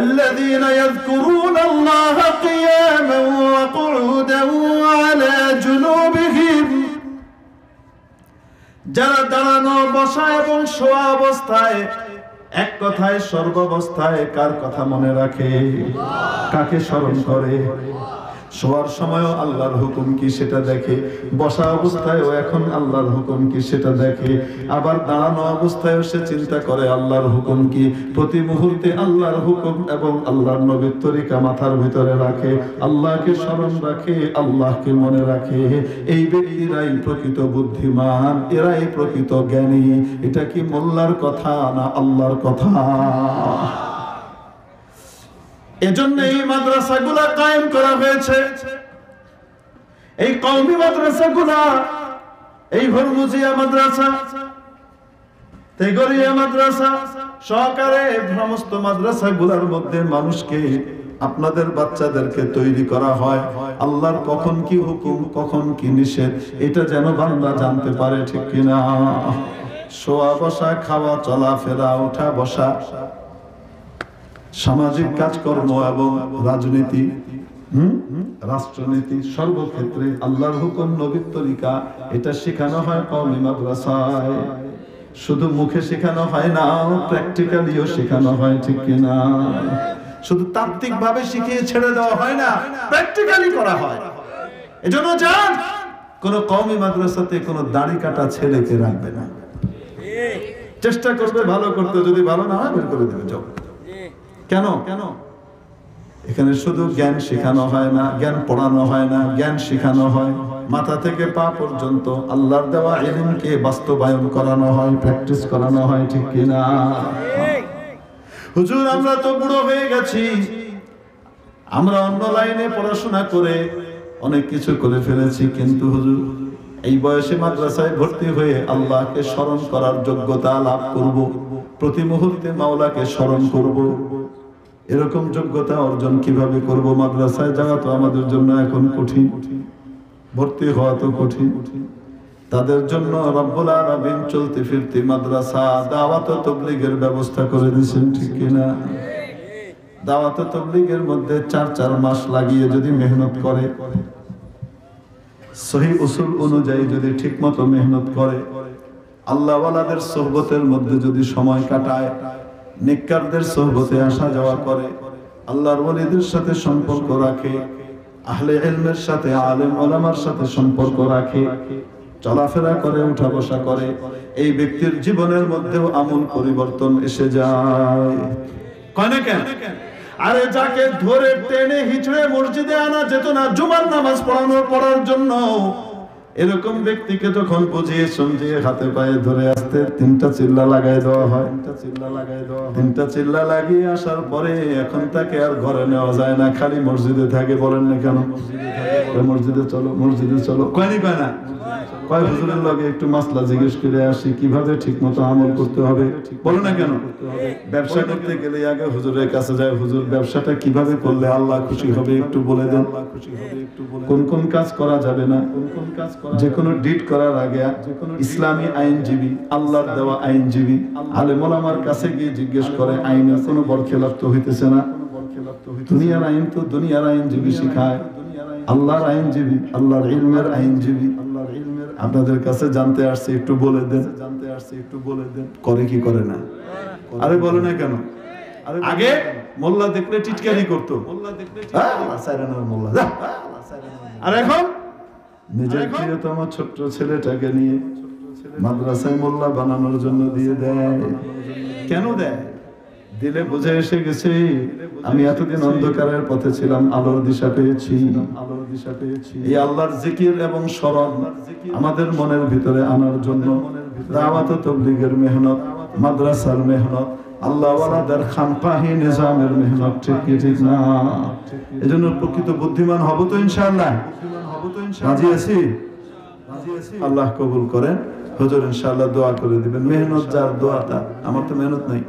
الذين يذكرون الله قياما وقعودا وعلى جنوبهم। যারা দাঁড়ানো, বসা এবং শোয়া অবস্থায়, এক কথায় সর্বাবস্থায় কার কথা মনে রাখে, কাকে স্মরণ করে? শোয়ার সময়ও আল্লাহর হুকুম কি সেটা দেখে, বসা অবস্থায়ও এখন আল্লাহর হুকুম কি সেটা দেখে, আবার দাঁড়ানো অবস্থায়ও সে চিন্তা করে আল্লাহর হুকুম কি। প্রতি মুহূর্তে আল্লাহর হুকুম এবং আল্লাহর নবীর তরিকা মাথার ভিতরে রাখে, আল্লাহকে স্মরণ রাখে, আল্লাহকে মনে রাখে। এই ব্যক্তিরাই প্রকৃত বুদ্ধিমান, এরাই প্রকৃত জ্ঞানী। এটা কি মোল্লার কথা না আল্লাহর কথা? এজন্য এই মাদ্রাসাগুলা কায়েম করা হয়েছে। এই কওমি মাদ্রাসাগুলা, এই হরমুজিয়া মাদ্রাসা, তেগরিয়া মাদ্রাসা সহকারে সমস্ত মাদ্রাসাগুলোর মধ্যে মানুষকে, আপনাদের বাচ্চাদেরকে তৈরি করা হয় আল্লাহর কখন কি হুকুম, কখন কি নিষেধ, এটা যেন বান্দা জানতে পারে, ঠিক কিনা? শোয়া বসা, খাওয়া, চলাফেরা, ওঠা বসা, সামাজিক কাজকর্ম এবং রাজনীতি, রাষ্ট্রনীতি, সর্বক্ষেত্রে আল্লাহর হুকুম, নবীর তরিকা, এটা শেখানো হয় কওমি মাদ্রাসায়। শুধু মুখে শেখানো হয় না, প্র্যাকটিক্যালিও শেখানো হয়, ঠিক কিনা? শুধু তাত্ত্বিক ভাবে শিখিয়ে ছেড়ে দেওয়া হয় না, প্র্যাকটিক্যালি করা হয়। এজন্য যান, কোন কওমি মাদ্রাসাতে কোন দাড়ি কাটা ছেলেকে রাখবে না, চেষ্টা করবে ভালো করতে, যদি ভালো না হয় বের করে দেবে। যাও। কেন? এখানে শুধু জ্ঞান শেখানো হয় না, জ্ঞান পড়ানো হয় না, জ্ঞান শেখানো হয়। মাথা থেকে পা পর্যন্ত আল্লাহর দেওয়া ইলমকে বাস্তবায়ন করানো হয়, প্র্যাকটিস করানো হয়, ঠিক কিনা? হুজুর, আমরা তো বুড়ো হয়ে গেছি, আমরা অন্য লাইনে পড়াশোনা করে অনেক কিছু করে ফেলেছি, কিন্তু হুজুর এই বয়সে মাদ্রাসায় ভর্তি হয়ে আল্লাহকে স্মরণ করার যোগ্যতা লাভ করব, প্রতি মুহূর্তে মাওলাকে স্মরণ করব, এরকম যোগ্যতা অর্জন কিভাবে করব? মাদ্রাসায় যাওয়া তো আমাদের জন্য এখন কঠিন, ভর্তি হওয়া তো কঠিন। তাদের জন্য রব্বুল আলামিন চলতি ফিরতি মাদ্রাসা দাওয়াত ও তাবলীগের ব্যবস্থা করে দিয়েছেন, ঠিক কিনা? দাওয়াত ও তাবলীগের মধ্যে 4 মাস লাগিয়ে যদি মেহনত করে, সহিহ উসুল অনুযায়ী যদি ঠিকমতো মেহনত করে, আল্লাহ ওয়ালাদের সোহবতের মধ্যে যদি সময় কাটায়, নেককারদের সোহবতে আসা যাওয়া করে, আল্লাহর ওয়ালিদের সাথে সম্পর্ক রাখে, আহলে ইলমের সাথে আলেম ওলামার সাথে সম্পর্ক রাখে, চলাফেরা করে, উঠা বসা করে, এই ব্যক্তির জীবনের মধ্যেও আমূল পরিবর্তন এসে যায়। কয় না কেন? আরে যাকে ধরে টেনে হিচড়ে মসজিদে আনা যেত না জুমার নামাজ পড়ার জন্য, এরকম ব্যক্তিকে তখন বুঝিয়ে সমঝিয়ে হাতে পায়ে ধরে আসতে 3টা চিল্লা লাগাই দেওয়া হয়। 3টা চিল্লা লাগিয়ে আসার পরে এখন তাকে আর ঘরে নেওয়া যায় না, খালি মসজিদে থাকে। বলেন না কেন? মসজিদে চলো, মসজিদে চলো, কয়নি কয় না? কয় হুজুরের লগে একটু মাসলা জিজ্ঞেস করে আসি, কিভাবে ঠিক মতো আমল করতে হবে। বলো না কেন? ব্যবসা করতে গেলে আগে হুজুরের কাছে যায়, হুজুর ব্যবসাটা কিভাবে করলে আল্লাহ খুশি হবে একটু বলে দেন, কোন কোন কাজ করা যাবে না, যে কোনো ডিট করার আগে ইসলামী আইনজীবী, আল্লাহর দেওয়া আইনজীবী আলেম ওলামার কাছে গিয়ে জিজ্ঞেস করে আইনের কোনো বরখেলাপ তো হইতেছে না। দুনিয়ার আইন তো দুনিয়ার আইনজীবী শিখায়, আল্লাহর আইনজীবী, আল্লাহর ইলমের আইনজীবী আপনাদের কাছে জানতে আসছে, একটু বলে দেন। করে কি করে না? আরে বলে না কেন? আগে মোল্লা দেখলে টিটকারি করতো, আর এখন নিজের প্রিয়তম ছোট্ট ছেলেটাকে নিয়ে মাদ্রাসায় মোল্লা বানানোর জন্য দিয়ে দেয়। কেন দেয়? দিলে বুঝে এসে গেছে আমি এতদিন অন্ধকারের পথে ছিলাম, আলোর দিশা পেয়েছি। এই আল্লাহর জিকির এবং স্মরণ আমাদের মনের ভিতরে আনার জন্য দাওয়াত ও তাবলীগের মেহনত, মাদ্রাসার মেহনত, আল্লাহ ওয়ালাদের খানকাহি নিজামের মেহনত, ঠিক কি ঠিক না? এজন্য প্রকৃত বুদ্ধিমান হব তো ইনশাআল্লাহ। রাজি আছি? আল্লাহ কবুল করেন। হুজুর ইনশাআল্লাহ দোয়া করে দিবেন। মেহনত যার দোয়াটা, আমার তো মেহনত নাই।